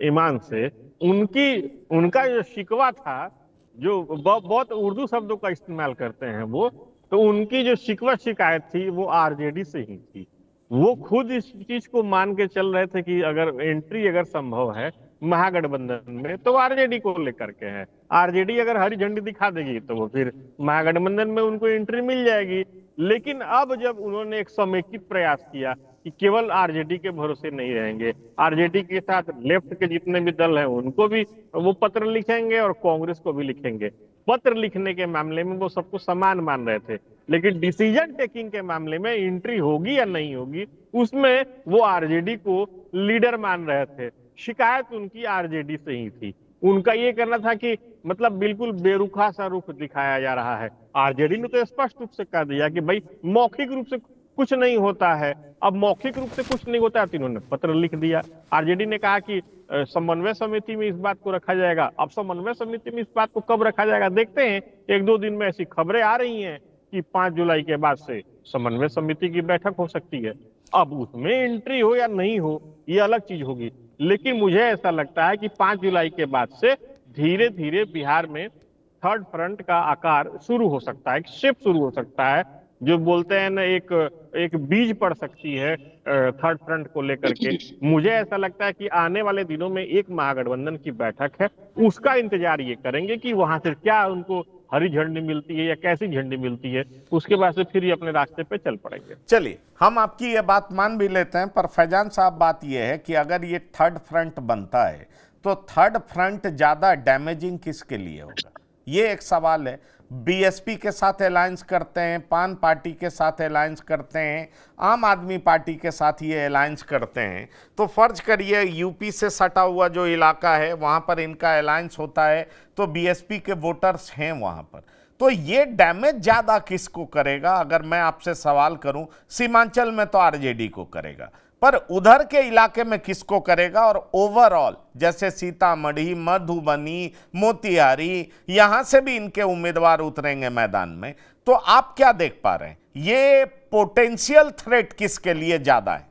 ईमान से, उनका जो शिकवा था, जो बहुत उर्दू शब्दों का इस्तेमाल करते हैं वो, तो उनकी जो शिकायत थी वो आरजेडी से ही थी। वो खुद इस चीज को मान के चल रहे थे कि अगर एंट्री अगर संभव है महागठबंधन में तो आरजेडी को लेकर के है। आरजेडी अगर हरी झंडी दिखा देगी तो वो फिर महागठबंधन में उनको एंट्री मिल जाएगी। लेकिन अब जब उन्होंने एक समेकित प्रयास किया कि केवल आरजेडी के भरोसे नहीं रहेंगे, आरजेडी के साथ लेफ्ट के जितने भी दल हैं उनको भी वो पत्र लिखेंगे और कांग्रेस को भी लिखेंगे। पत्र लिखने के मामले में वो सबको समान मान रहे थे। लेकिन डिसीजन टेकिंग के मामले में एंट्री होगी या नहीं होगी, उसमें वो आरजेडी को लीडर मान रहे थे। शिकायत उनकी आरजेडी से ही थी। उनका ये करना था कि मतलब बिल्कुल बेरुखा सा रुख दिखाया जा रहा है। आरजेडी ने तो स्पष्ट रूप से कह दिया कि भाई मौखिक रूप से कुछ नहीं होता है। अब मौखिक रूप से कुछ नहीं होता है तो इन्होंने पत्र लिख दिया। आरजेडी ने कहा कि समन्वय समिति में इस बात को रखा जाएगा। अब समन्वय समिति में इस बात को कब रखा जाएगा देखते हैं। एक दो दिन में ऐसी खबरें आ रही हैं कि 5 जुलाई के बाद से समन्वय समिति की बैठक हो सकती है। अब उसमें एंट्री हो या नहीं हो ये अलग चीज होगी, लेकिन मुझे ऐसा लगता है कि 5 जुलाई के बाद से धीरे धीरे बिहार में थर्ड फ्रंट का आकार शुरू हो सकता है, एक शेप शुरू हो सकता है। जो बोलते हैं ना, एक बीज पड़ सकती है थर्ड फ्रंट को लेकर के। मुझे ऐसा लगता है कि आने वाले दिनों में एक महागठबंधन की बैठक है, उसका इंतजार ये करेंगे कि वहां से क्या उनको हरी झंडी मिलती है या कैसी झंडी मिलती है। उसके बाद से फिर ये अपने रास्ते पे चल पड़ेंगे। चलिए, हम आपकी ये बात मान भी लेते हैं, पर फैजान साहब बात ये है कि अगर ये थर्ड फ्रंट बनता है तो थर्ड फ्रंट ज्यादा डैमेजिंग किसके लिए होगा, ये एक सवाल है। बीएसपी के साथ अलायंस करते हैं, पान पार्टी के साथ अलायंस करते हैं, आम आदमी पार्टी के साथ ये अलायंस करते हैं, तो फर्ज करिए यूपी से सटा हुआ जो इलाका है वहाँ पर इनका अलायंस होता है, तो बीएसपी के वोटर्स हैं वहाँ पर, तो ये डैमेज ज़्यादा किसको करेगा? अगर मैं आपसे सवाल करूं, सीमांचल में तो आरजेडी को करेगा, पर उधर के इलाके में किसको करेगा? और ओवरऑल जैसे सीतामढ़ी, मधुबनी, मोतिहारी, यहां से भी इनके उम्मीदवार उतरेंगे मैदान में, तो आप क्या देख पा रहे हैं? ये पोटेंशियल थ्रेट किसके लिए ज्यादा है?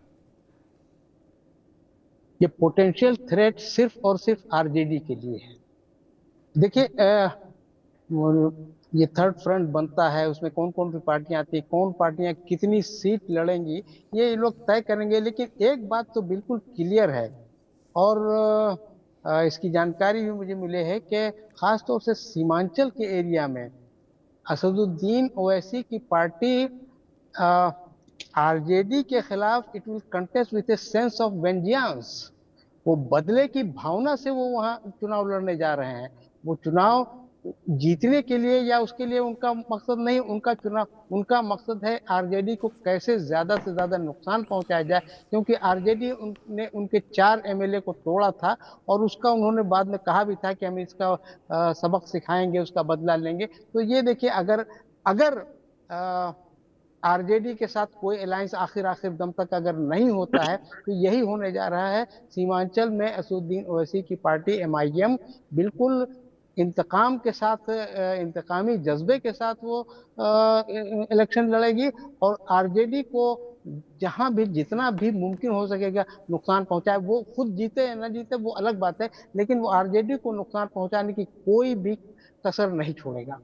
ये पोटेंशियल थ्रेट सिर्फ और सिर्फ आरजेडी के लिए है। देखिए, ये थर्ड फ्रंट बनता है, उसमें कौन कौन सी पार्टियां आती है, कौन पार्टियां कितनी सीट लड़ेंगी, ये लोग तय करेंगे। लेकिन एक बात तो बिल्कुल क्लियर है, और इसकी जानकारी भी मुझे मिले है कि खासतौर से सीमांचल के एरिया में असदुद्दीन ओवैसी की पार्टी आरजेडी के खिलाफ it will contest with a sense of vengeance. वो बदले की भावना से वो वहां चुनाव लड़ने जा रहे हैं। वो चुनाव जीतने के लिए या उसके लिए उनका मकसद नहीं, उनका मकसद है आरजेडी को कैसे ज्यादा से ज्यादा नुकसान पहुंचाया जाए, क्योंकि आरजेडी ने उनके 4 एमएलए को तोड़ा था और उसका उन्होंने बाद में कहा भी था कि हम इसका सबक सिखाएंगे, उसका बदला लेंगे। तो ये देखिए, अगर आरजेडी के साथ कोई अलायंस आखिर दम तक अगर नहीं होता है तो यही होने जा रहा है। सीमांचल में असदुद्दीन ओवैसी की पार्टी एमआईएम बिल्कुल इंतकाम के साथ, इंतकामी जज्बे के साथ वो इलेक्शन लड़ेगी, और आरजेडी को जहां भी जितना भी मुमकिन हो सकेगा नुकसान पहुंचाए। वो खुद जीते या ना जीते वो अलग बात है, लेकिन वो आरजेडी को नुकसान पहुंचाने की कोई भी कसर नहीं छोड़ेगा।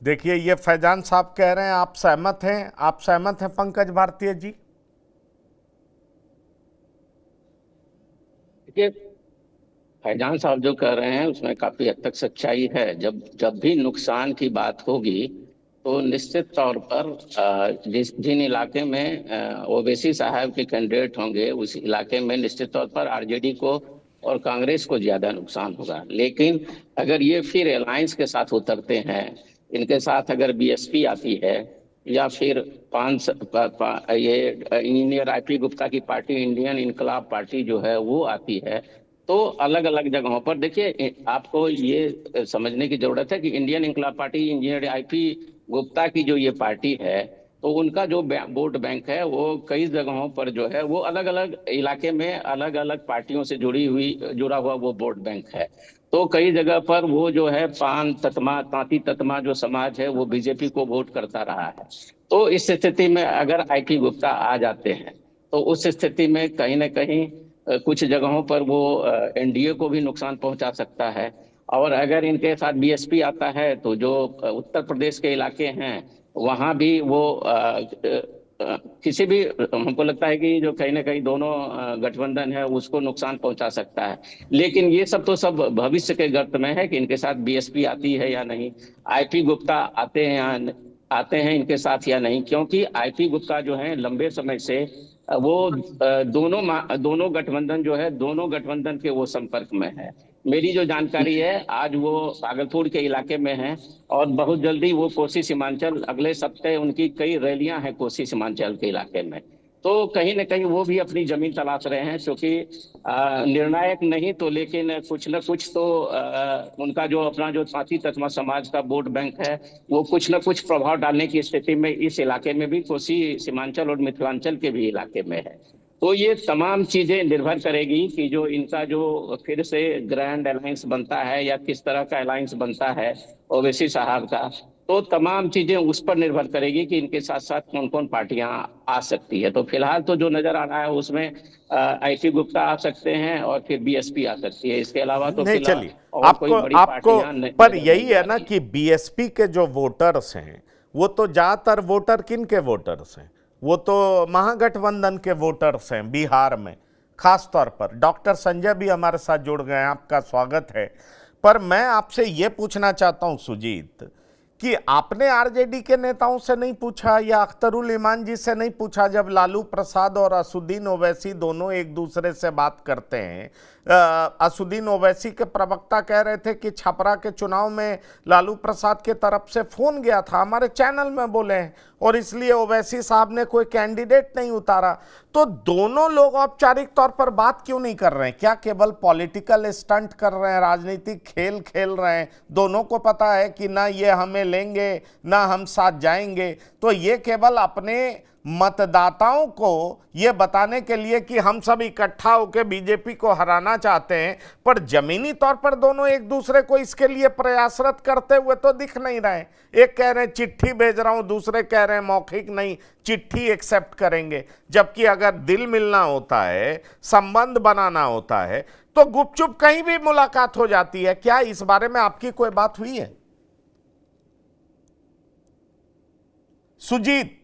देखिए, ये फैजान साहब कह रहे हैं, आप सहमत हैं? आप सहमत हैं पंकज भारतीय जी? देखिए, फैजान साहब जो कह रहे हैं उसमें काफी हद तक सच्चाई है। जब भी नुकसान की बात होगी तो निश्चित तौर पर जिन इलाके में ओवैसी साहब के कैंडिडेट होंगे उस इलाके में निश्चित तौर पर आरजेडी को और कांग्रेस को ज्यादा नुकसान होगा। लेकिन अगर ये फिर अलायंस के साथ उतरते हैं, इनके साथ अगर बीएसपी आती है या फिर ये इंजीनियर आईपी गुप्ता की पार्टी इंडियन इनकलाब पार्टी जो है वो आती है, तो अलग अलग जगहों पर देखिए, आपको ये समझने की जरूरत है कि इंडियन इनकलाब पार्टी इंजीनियर आईपी गुप्ता की जो ये पार्टी है, तो उनका जो वोट बैंक है वो कई जगहों पर जो है वो अलग अलग इलाके में अलग अलग पार्टियों से जुड़ा हुआ वो वोट बैंक है। तो कई जगह पर वो जो है तांती ततमा जो समाज है वो बीजेपी को वोट करता रहा है। तो इस स्थिति में अगर आईपी गुप्ता आ जाते हैं तो उस स्थिति में कहीं ना कहीं कुछ जगहों पर वो एनडीए को भी नुकसान पहुंचा सकता है। और अगर इनके साथ बीएसपी आता है तो जो उत्तर प्रदेश के इलाके हैं वहां भी वो किसी भी, हमको लगता है कि जो कहीं ना कहीं दोनों गठबंधन है उसको नुकसान पहुंचा सकता है। लेकिन ये सब तो सब भविष्य के गर्त में है कि इनके साथ बीएसपी आती है या नहीं, आईपी गुप्ता आते हैं इनके साथ या नहीं, क्योंकि आईपी गुप्ता जो है लंबे समय से वो दोनों गठबंधन जो है दोनों गठबंधन के वो संपर्क में है। मेरी जो जानकारी है आज वो भागलपुर के इलाके में है और बहुत जल्दी वो कोसी सीमांचल, अगले सप्ताह उनकी कई रैलियां हैं कोसी सीमांचल के इलाके में। तो कहीं ना कहीं वो भी अपनी जमीन तलाश रहे हैं, क्योंकि निर्णायक नहीं तो लेकिन कुछ न कुछ तो उनका जो अपना जो साथी तत्मा समाज का वोट बैंक है वो कुछ न कुछ प्रभाव डालने की स्थिति में इस इलाके में भी, कोसी सीमांचल और मिथिलांचल के भी इलाके में है। तो ये तमाम चीजें निर्भर करेगी कि जो इनका जो फिर से ग्रैंड अलायंस बनता है या किस तरह का अलायंस बनता है ओवैसी साहब का, तो तमाम चीजें उस पर निर्भर करेगी कि इनके साथ साथ कौन कौन पार्टियां आ सकती है। तो फिलहाल तो जो नजर आ रहा है उसमें आईपी गुप्ता आ सकते हैं और फिर बीएसपी आ सकती है। इसके अलावा तो नहीं, फिलहाल चलिए, और कोई आपको बड़ी आपको पार्टियां पर नजर यही नहीं आ है ना रही। कि बीएसपी के जो वोटर्स हैं वो तो ज्यादातर वोटर किन के वोटर्स हैं? वो तो महागठबंधन के वोटर्स हैं बिहार में। खास तौर पर डॉक्टर संजय भी हमारे साथ जुड़ गए हैं, आपका स्वागत है। पर मैं आपसे ये पूछना चाहता हूं सुजीत कि आपने आरजेडी के नेताओं से नहीं पूछा या अख्तरुल ईमान जी से नहीं पूछा, जब लालू प्रसाद और असुद्दीन ओवैसी दोनों एक दूसरे से बात करते हैं? असुद्दीन ओवैसी के प्रवक्ता कह रहे थे कि छपरा के चुनाव में लालू प्रसाद के तरफ से फोन गया था, हमारे चैनल में बोले हैं, और इसलिए ओवैसी साहब ने कोई कैंडिडेट नहीं उतारा। तो दोनों लोग औपचारिक तौर पर बात क्यों नहीं कर रहे हैं? क्या केवल पॉलिटिकल स्टंट कर रहे हैं, राजनीतिक खेल खेल रहे हैं? दोनों को पता है कि ना ये हमें लेंगे ना हम साथ जाएंगे, तो ये केवल अपने मतदाताओं को ये बताने के लिए कि हम सब इकट्ठा होकर बीजेपी को हराना चाहते हैं, पर जमीनी तौर पर दोनों एक दूसरे को इसके लिए प्रयासरत करते हुए तो दिख नहीं रहे। एक कह रहे हैं चिट्ठी भेज रहा हूं, दूसरे कह रहे हैं मौखिक नहीं, चिट्ठी एक्सेप्ट करेंगे। जबकि अगर दिल मिलना होता है, संबंध बनाना होता है, तो गुपचुप कहीं भी मुलाकात हो जाती है। क्या इस बारे में आपकी कोई बात हुई है सुजीत?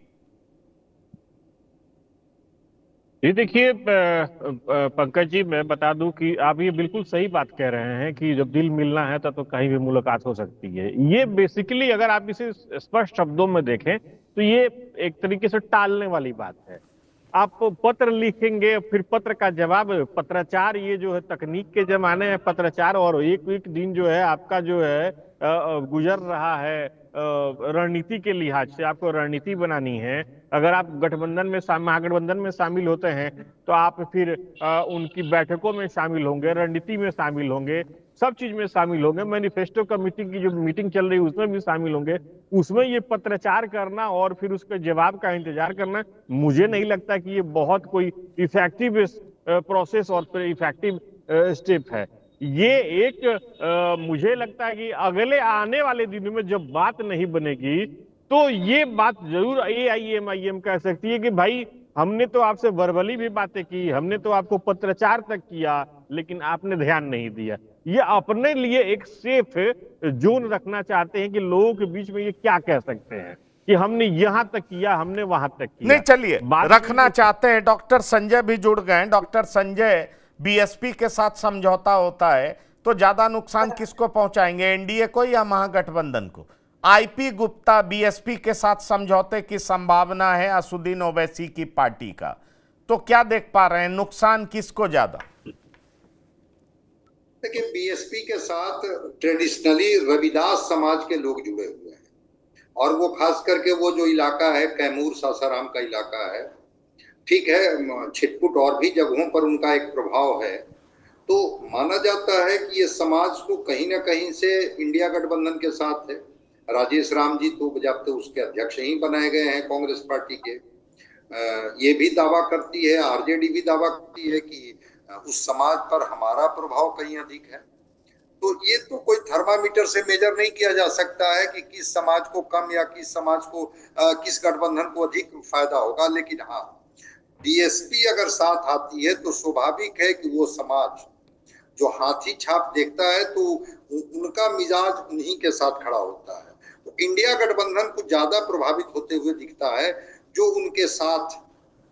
जी देखिए पंकज जी, मैं बता दूं कि आप ये बिल्कुल सही बात कह रहे हैं कि जब दिल मिलना है तो कहीं भी मुलाकात हो सकती है। ये बेसिकली अगर आप इसे स्पष्ट शब्दों में देखें तो ये एक तरीके से टालने वाली बात है। आप पत्र लिखेंगे, फिर पत्र का जवाब, पत्राचार, ये जो है तकनीक के जमाने में पत्राचार, और एक एक दिन जो है आपका जो है गुजर रहा है रणनीति के लिहाज से। आपको रणनीति बनानी है। अगर आप गठबंधन में महागठबंधन में शामिल होते हैं तो आप फिर उनकी बैठकों में शामिल होंगे, रणनीति में शामिल होंगे, सब चीज में शामिल होंगे। मैनिफेस्टो कमेटी की जो मीटिंग चल रही है उसमें भी शामिल होंगे। उसमें ये पत्राचार करना और फिर उसके जवाब का इंतजार करना, मुझे नहीं लगता कि ये बहुत कोई इफेक्टिव प्रोसेस और इफेक्टिव स्टेप है। ये एक मुझे लगता है कि अगले आने वाले दिनों में जब बात नहीं बनेगी तो ये बात जरूर AIM-IM कह सकती है कि भाई हमने तो आपसे वर्बली भी बातें की, हमने तो आपको पत्राचार तक किया, लेकिन आपने ध्यान नहीं दिया। ये अपने लिए एक सेफ जोन रखना चाहते हैं कि लोगों के बीच में ये क्या कह सकते हैं कि हमने यहां तक किया, हमने वहां तक किया। नहीं, चलिए, रखना चाहते हैं। डॉक्टर संजय भी जुड़ गए। डॉक्टर संजय, बीएसपी के साथ समझौता होता है तो ज्यादा नुकसान किसको पहुंचाएंगे, एनडीए को या महागठबंधन को? आईपी गुप्ता, बीएसपी के साथ समझौते की संभावना है असुद्दीन ओवैसी की पार्टी का, तो क्या देख पा रहे हैं, नुकसान किसको ज्यादा? देखिए, बीएसपी के साथ ट्रेडिशनली रविदास समाज के लोग जुड़े हुए हैं, और वो खास करके वो जो इलाका है कैमूर सासाराम का इलाका है, ठीक है, छिटपुट और भी जगहों पर उनका एक प्रभाव है। तो माना जाता है कि ये समाज तो कहीं ना कहीं से इंडिया गठबंधन के साथ है। राजेश राम जी तो बजाते उसके अध्यक्ष ही बनाए गए हैं कांग्रेस पार्टी के। ये भी दावा करती है, आरजेडी भी दावा करती है कि उस समाज पर हमारा प्रभाव कहीं अधिक है। तो ये तो कोई थर्मामीटर से मेजर नहीं किया जा सकता है कि किस समाज को कम या किस समाज को किस गठबंधन को अधिक फायदा होगा। लेकिन हाँ, बीएसपी अगर साथ आती है तो स्वाभाविक है कि वो समाज जो हाथी छाप देखता है तो उनका मिजाज उन्हीं के साथ खड़ा होता है। तो इंडिया गठबंधन को ज्यादा प्रभावित होते हुए दिखता है जो उनके साथ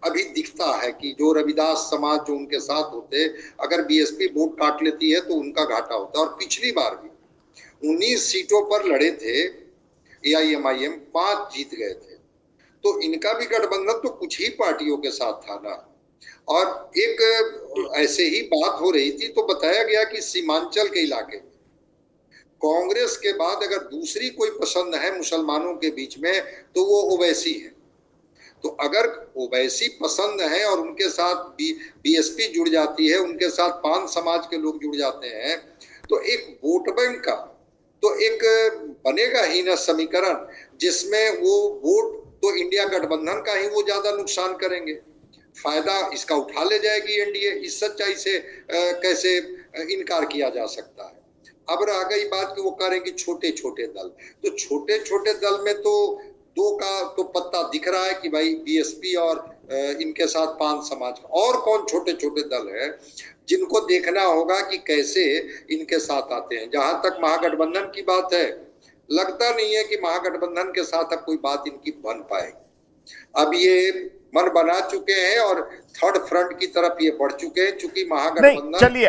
अभी दिखता है कि जो रविदास समाज जो उनके साथ होते, अगर बीएसपी वोट काट लेती है तो उनका घाटा होता है। और पिछली बार भी 19 सीटों पर लड़े थे AIM-IM, 5 जीत गए थे। तो इनका भी गठबंधन तो कुछ ही पार्टियों के साथ था ना। और एक ऐसे ही बात हो रही थी तो बताया गया कि सीमांचल के इलाके में कांग्रेस के बाद अगर दूसरी कोई पसंद है मुसलमानों के बीच में तो वो ओवैसी है। तो अगर ओवैसी पसंद है और उनके साथ बीएसपी जुड़ जाती है, उनके साथ पान समाज के लोग जुड़ जाते हैं, तो एक वोट बैंक का तो एक बनेगा ही ना समीकरण, जिसमें वो वोट तो इंडिया गठबंधन का ही वो ज्यादा नुकसान करेंगे, फायदा इसका उठा ले जाएगी एनडीए। इस सच्चाई से कैसे इनकार किया जा सकता है। अब रह गई बात कि वो करेंगे छोटे छोटे दल, तो छोटे छोटे दल में तो दो का तो पत्ता दिख रहा है कि भाई बीएसपी और इनके साथ पान समाज, और कौन छोटे छोटे दल है जिनको देखना होगा कि कैसे इनके साथ आते हैं। जहां तक महागठबंधन की बात है, लगता नहीं है कि महागठबंधन के साथ अब कोई बात इनकी बन पाएगी। अब ये मन बना चुके हैं और थर्ड फ्रंट की तरफ ये बढ़ चुके हैं, चूंकि महागठबंधन। नहीं, चलिए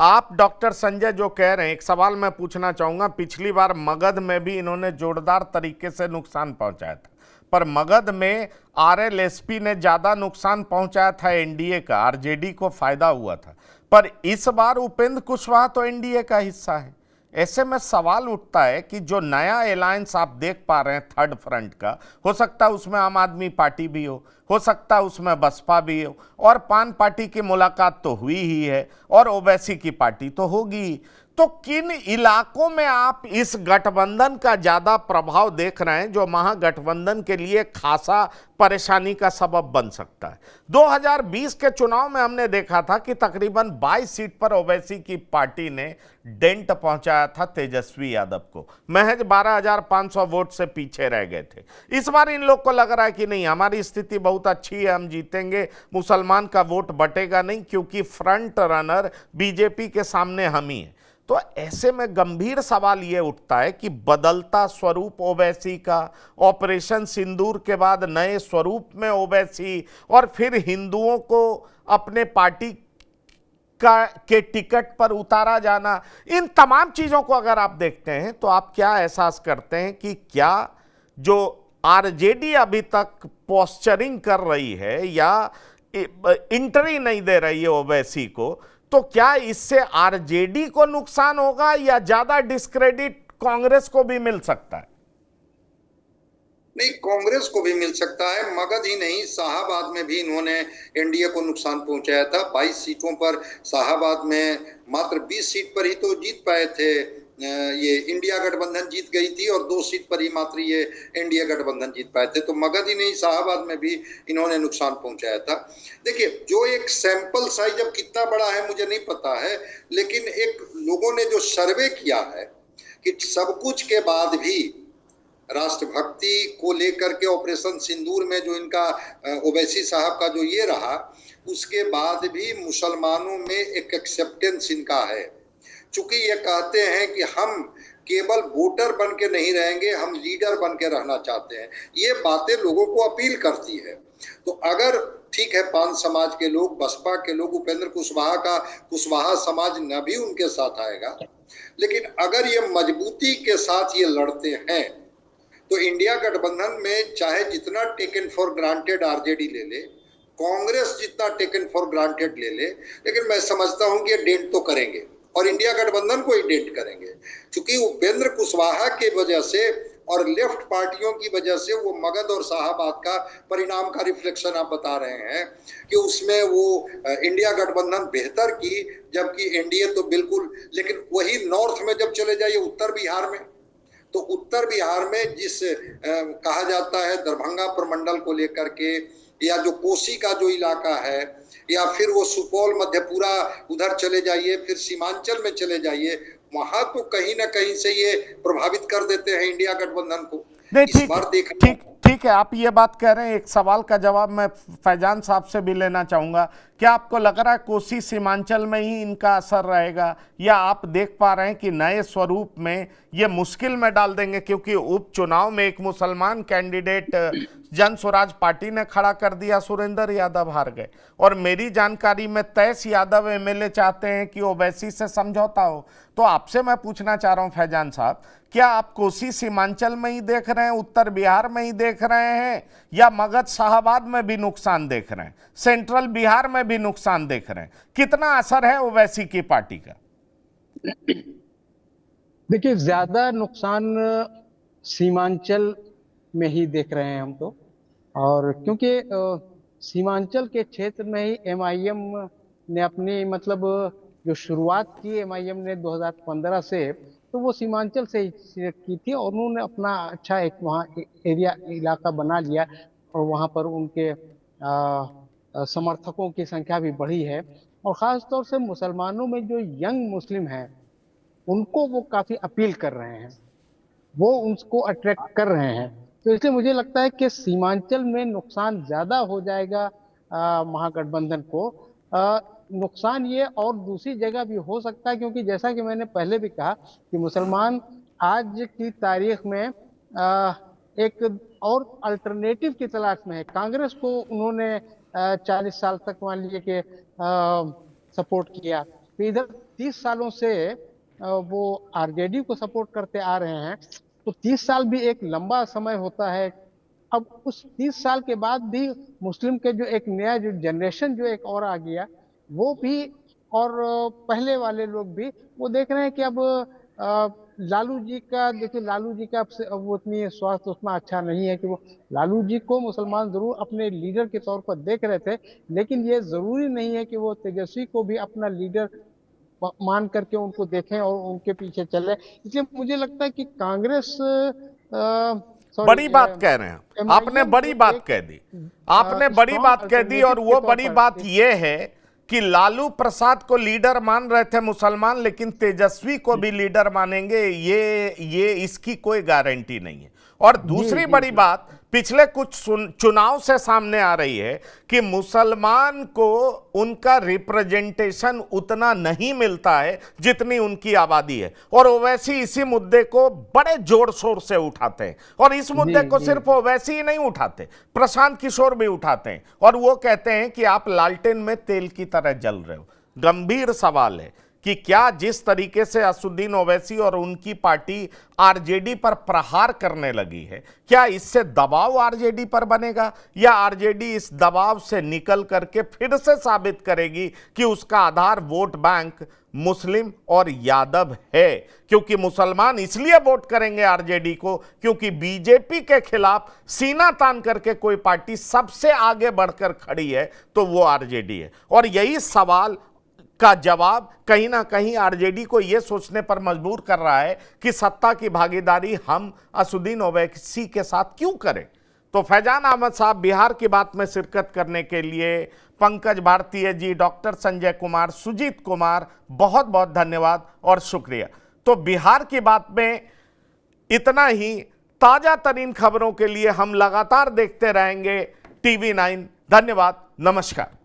आप डॉक्टर संजय जो कह रहे हैं, एक सवाल मैं पूछना चाहूंगा। पिछली बार मगध में भी इन्होंने जोरदार तरीके से नुकसान पहुंचाया था, पर मगध में आरएलएसपी ने ज्यादा नुकसान पहुंचाया था एनडीए का, आरजेडी को फायदा हुआ था। पर इस बार उपेंद्र कुशवाहा तो एनडीए का हिस्सा है। ऐसे में सवाल उठता है कि जो नया अलायंस आप देख पा रहे हैं थर्ड फ्रंट का, हो सकता है उसमें आम आदमी पार्टी भी हो सकता है उसमें बसपा भी हो, और पान पार्टी की मुलाकात तो हुई ही है, और ओवैसी की पार्टी तो होगी ही। तो किन इलाकों में आप इस गठबंधन का ज्यादा प्रभाव देख रहे हैं जो महागठबंधन के लिए खासा परेशानी का सबब बन सकता है? 2020 के चुनाव में हमने देखा था कि तकरीबन 22 सीट पर ओवैसी की पार्टी ने डेंट पहुंचाया था तेजस्वी यादव को, महज 12,500 वोट से पीछे रह गए थे। इस बार इन लोग को लग रहा है कि नहीं, हमारी स्थिति बहुत अच्छी है, हम जीतेंगे, मुसलमान का वोट बटेगा नहीं, क्योंकि फ्रंट रनर बीजेपी के सामने हम ही हैं। तो ऐसे में गंभीर सवाल यह उठता है कि बदलता स्वरूप ओवैसी का, ऑपरेशन सिंदूर के बाद नए स्वरूप में ओवैसी, और फिर हिंदुओं को अपने पार्टी के टिकट पर उतारा जाना, इन तमाम चीजों को अगर आप देखते हैं तो आप क्या एहसास करते हैं कि क्या जो आरजेडी अभी तक पोस्चरिंग कर रही है या इंट्री नहीं दे रही है ओवैसी को, तो क्या इससे आरजेडी को नुकसान होगा या ज्यादा डिस्क्रेडिट कांग्रेस को भी मिल सकता है? नहीं, कांग्रेस को भी मिल सकता है। मगध ही नहीं, शाहाबाद में भी इन्होंने एनडीए को नुकसान पहुंचाया था। 22 सीटों पर शाहाबाद में मात्र 20 सीट पर ही तो जीत पाए थे, ये इंडिया गठबंधन जीत गई थी, और 2 सीट पर ही मात्र ये एनडीए गठबंधन जीत पाए थे। तो मगध ही नहीं, शाहाबाद में भी इन्होंने नुकसान पहुंचाया था। देखिए, जो एक सैंपल साइज अब कितना बड़ा है मुझे नहीं पता है, लेकिन एक लोगों ने जो सर्वे किया है कि सब कुछ के बाद भी राष्ट्रभक्ति को लेकर के ऑपरेशन सिंदूर में जो इनका ओवैसी साहब का जो ये रहा, उसके बाद भी मुसलमानों में एक एक्सेप्टेंस इनका है। चूंकि ये कहते हैं कि हम केवल वोटर बन के नहीं रहेंगे, हम लीडर बन के रहना चाहते हैं, ये बातें लोगों को अपील करती है। तो अगर ठीक है, पान समाज के लोग, बसपा के लोग, उपेंद्र कुशवाहा का कुशवाहा समाज न भी उनके साथ आएगा, लेकिन अगर ये मजबूती के साथ ये लड़ते हैं तो इंडिया गठबंधन में चाहे जितना टेकन फॉर ग्रांटेड आरजेडी ले ले, कांग्रेस जितना टेकन फॉर ग्रांटेड ले ले, लेकिन मैं समझता हूं कि ये डेंट तो करेंगे और इंडिया गठबंधन को ही डेंट करेंगे। क्योंकि उपेंद्र कुशवाहा के वजह से और लेफ्ट पार्टियों की वजह से वो मगध और शाहाबाद का परिणाम का रिफ्लेक्शन आप बता रहे हैं कि उसमें वो इंडिया गठबंधन बेहतर की, जबकि एनडीए तो बिल्कुल। लेकिन वही नॉर्थ में जब चले जाइए, उत्तर बिहार में, तो उत्तर बिहार में जिस कहा जाता है दरभंगा प्रमंडल को लेकर के, या जो कोसी का जो इलाका है, या फिर वो सुपौल मधेपुरा उधर चले जाइए, फिर सीमांचल में चले जाइए, वहां तो कहीं ना कहीं से ये प्रभावित कर देते हैं इंडिया गठबंधन को। नहीं, ठीक है, आप ये बात कह रहे हैं। एक सवाल का जवाब मैं फैजान साहब से भी लेना चाहूंगा क्या आपको लग रहा है कोसी सीमांचल में ही इनका असर रहेगा, या आप देख पा रहे हैं कि नए स्वरूप में ये मुश्किल में डाल देंगे? क्योंकि उपचुनाव में एक मुसलमान कैंडिडेट जन स्वराज पार्टी ने खड़ा कर दिया, सुरेंद्र यादव हार गए, और मेरी जानकारी में तैस यादव एमएलए चाहते हैं कि ओवैसी से समझौता हो। तो आपसे मैं पूछना चाह रहा हूं फैजान साहब, क्या आप कोसी सीमांचल में ही देख रहे हैं, उत्तर बिहार में ही देख रहे हैं, या मगध शाहाबाद में भी नुकसान देख रहे हैं, सेंट्रल बिहार में भी नुकसान देख रहे हैं? कितना असर है ओवैसी की पार्टी का? देखिए, ज्यादा नुकसान सीमांचल में ही देख रहे हैं हम तो। और क्योंकि सीमांचल के क्षेत्र में ही एमआईएम ने अपनी मतलब जो शुरुआत की एमआईएम ने 2015 से, तो वो सीमांचल से ही की थी, और उन्होंने अपना अच्छा एक वहाँ एरिया इलाका बना लिया, और वहाँ पर उनके समर्थकों की संख्या भी बढ़ी है। और ख़ास तौर से मुसलमानों में जो यंग मुस्लिम हैं उनको वो काफ़ी अपील कर रहे हैं, वो उनको अट्रैक्ट कर रहे हैं। तो इसलिए मुझे लगता है कि सीमांचल में नुकसान ज़्यादा हो जाएगा महागठबंधन को। नुकसान ये और दूसरी जगह भी हो सकता है, क्योंकि जैसा कि मैंने पहले भी कहा कि मुसलमान आज की तारीख में एक और अल्टरनेटिव की तलाश में है। कांग्रेस को उन्होंने 40 साल तक मान लीजिए कि सपोर्ट किया, तो इधर 30 सालों से वो आरजेडी को सपोर्ट करते आ रहे हैं। तो 30 साल भी एक लंबा समय होता है। अब उस 30 साल के बाद भी मुस्लिम के जो एक नया जो जनरेशन जो एक और आ गया, वो भी और पहले वाले लोग भी वो देख रहे हैं कि अब लालू जी का, देखिए लालू जी का अब वो उतनी स्वास्थ्य उतना अच्छा नहीं है कि वो, लालू जी को मुसलमान जरूर अपने लीडर के तौर पर देख रहे थे, लेकिन ये जरूरी नहीं है कि वो तेजस्वी को भी अपना लीडर मान करके उनको देखें और उनके पीछे चले। इसलिए मुझे लगता है कि कांग्रेस बड़ी बात कह रहे हैं आपने, बड़ी बात कह दी आपने, बड़ी बात कह दी। और वो बड़ी बात ये है कि लालू प्रसाद को लीडर मान रहे थे मुसलमान, लेकिन तेजस्वी को भी लीडर मानेंगे, ये इसकी कोई गारंटी नहीं है। और दूसरी बड़ी बात पिछले कुछ चुनाव से सामने आ रही है कि मुसलमान को उनका रिप्रेजेंटेशन उतना नहीं मिलता है जितनी उनकी आबादी है, और ओवैसी इसी मुद्दे को बड़े जोर शोर से उठाते हैं। और इस मुद्दे को सिर्फ ओवैसी ही नहीं उठाते, प्रशांत किशोर भी उठाते हैं, और वो कहते हैं कि आप लालटेन में तेल की तरह जल रहे हो। गंभीर सवाल है कि क्या जिस तरीके से असदुद्दीन ओवैसी और उनकी पार्टी आरजेडी पर प्रहार करने लगी है, क्या इससे दबाव आरजेडी पर बनेगा, या आरजेडी इस दबाव से निकल करके फिर से साबित करेगी कि उसका आधार वोट बैंक मुस्लिम और यादव है? क्योंकि मुसलमान इसलिए वोट करेंगे आरजेडी को क्योंकि बीजेपी के खिलाफ सीना तान करके कोई पार्टी सबसे आगे बढ़कर खड़ी है तो वो आरजेडी है। और यही सवाल का जवाब कहीं ना कहीं आरजेडी को यह सोचने पर मजबूर कर रहा है कि सत्ता की भागीदारी हम असदुद्दीन ओवैसी के साथ क्यों करें। तो फैजान अहमद साहब, बिहार की बात में शिरकत करने के लिए पंकज भारतीय जी, डॉक्टर संजय कुमार, सुजीत कुमार, बहुत बहुत धन्यवाद और शुक्रिया। तो बिहार की बात में इतना ही। ताजा तरीन खबरों के लिए हम लगातार देखते रहेंगे TV9। धन्यवाद, नमस्कार।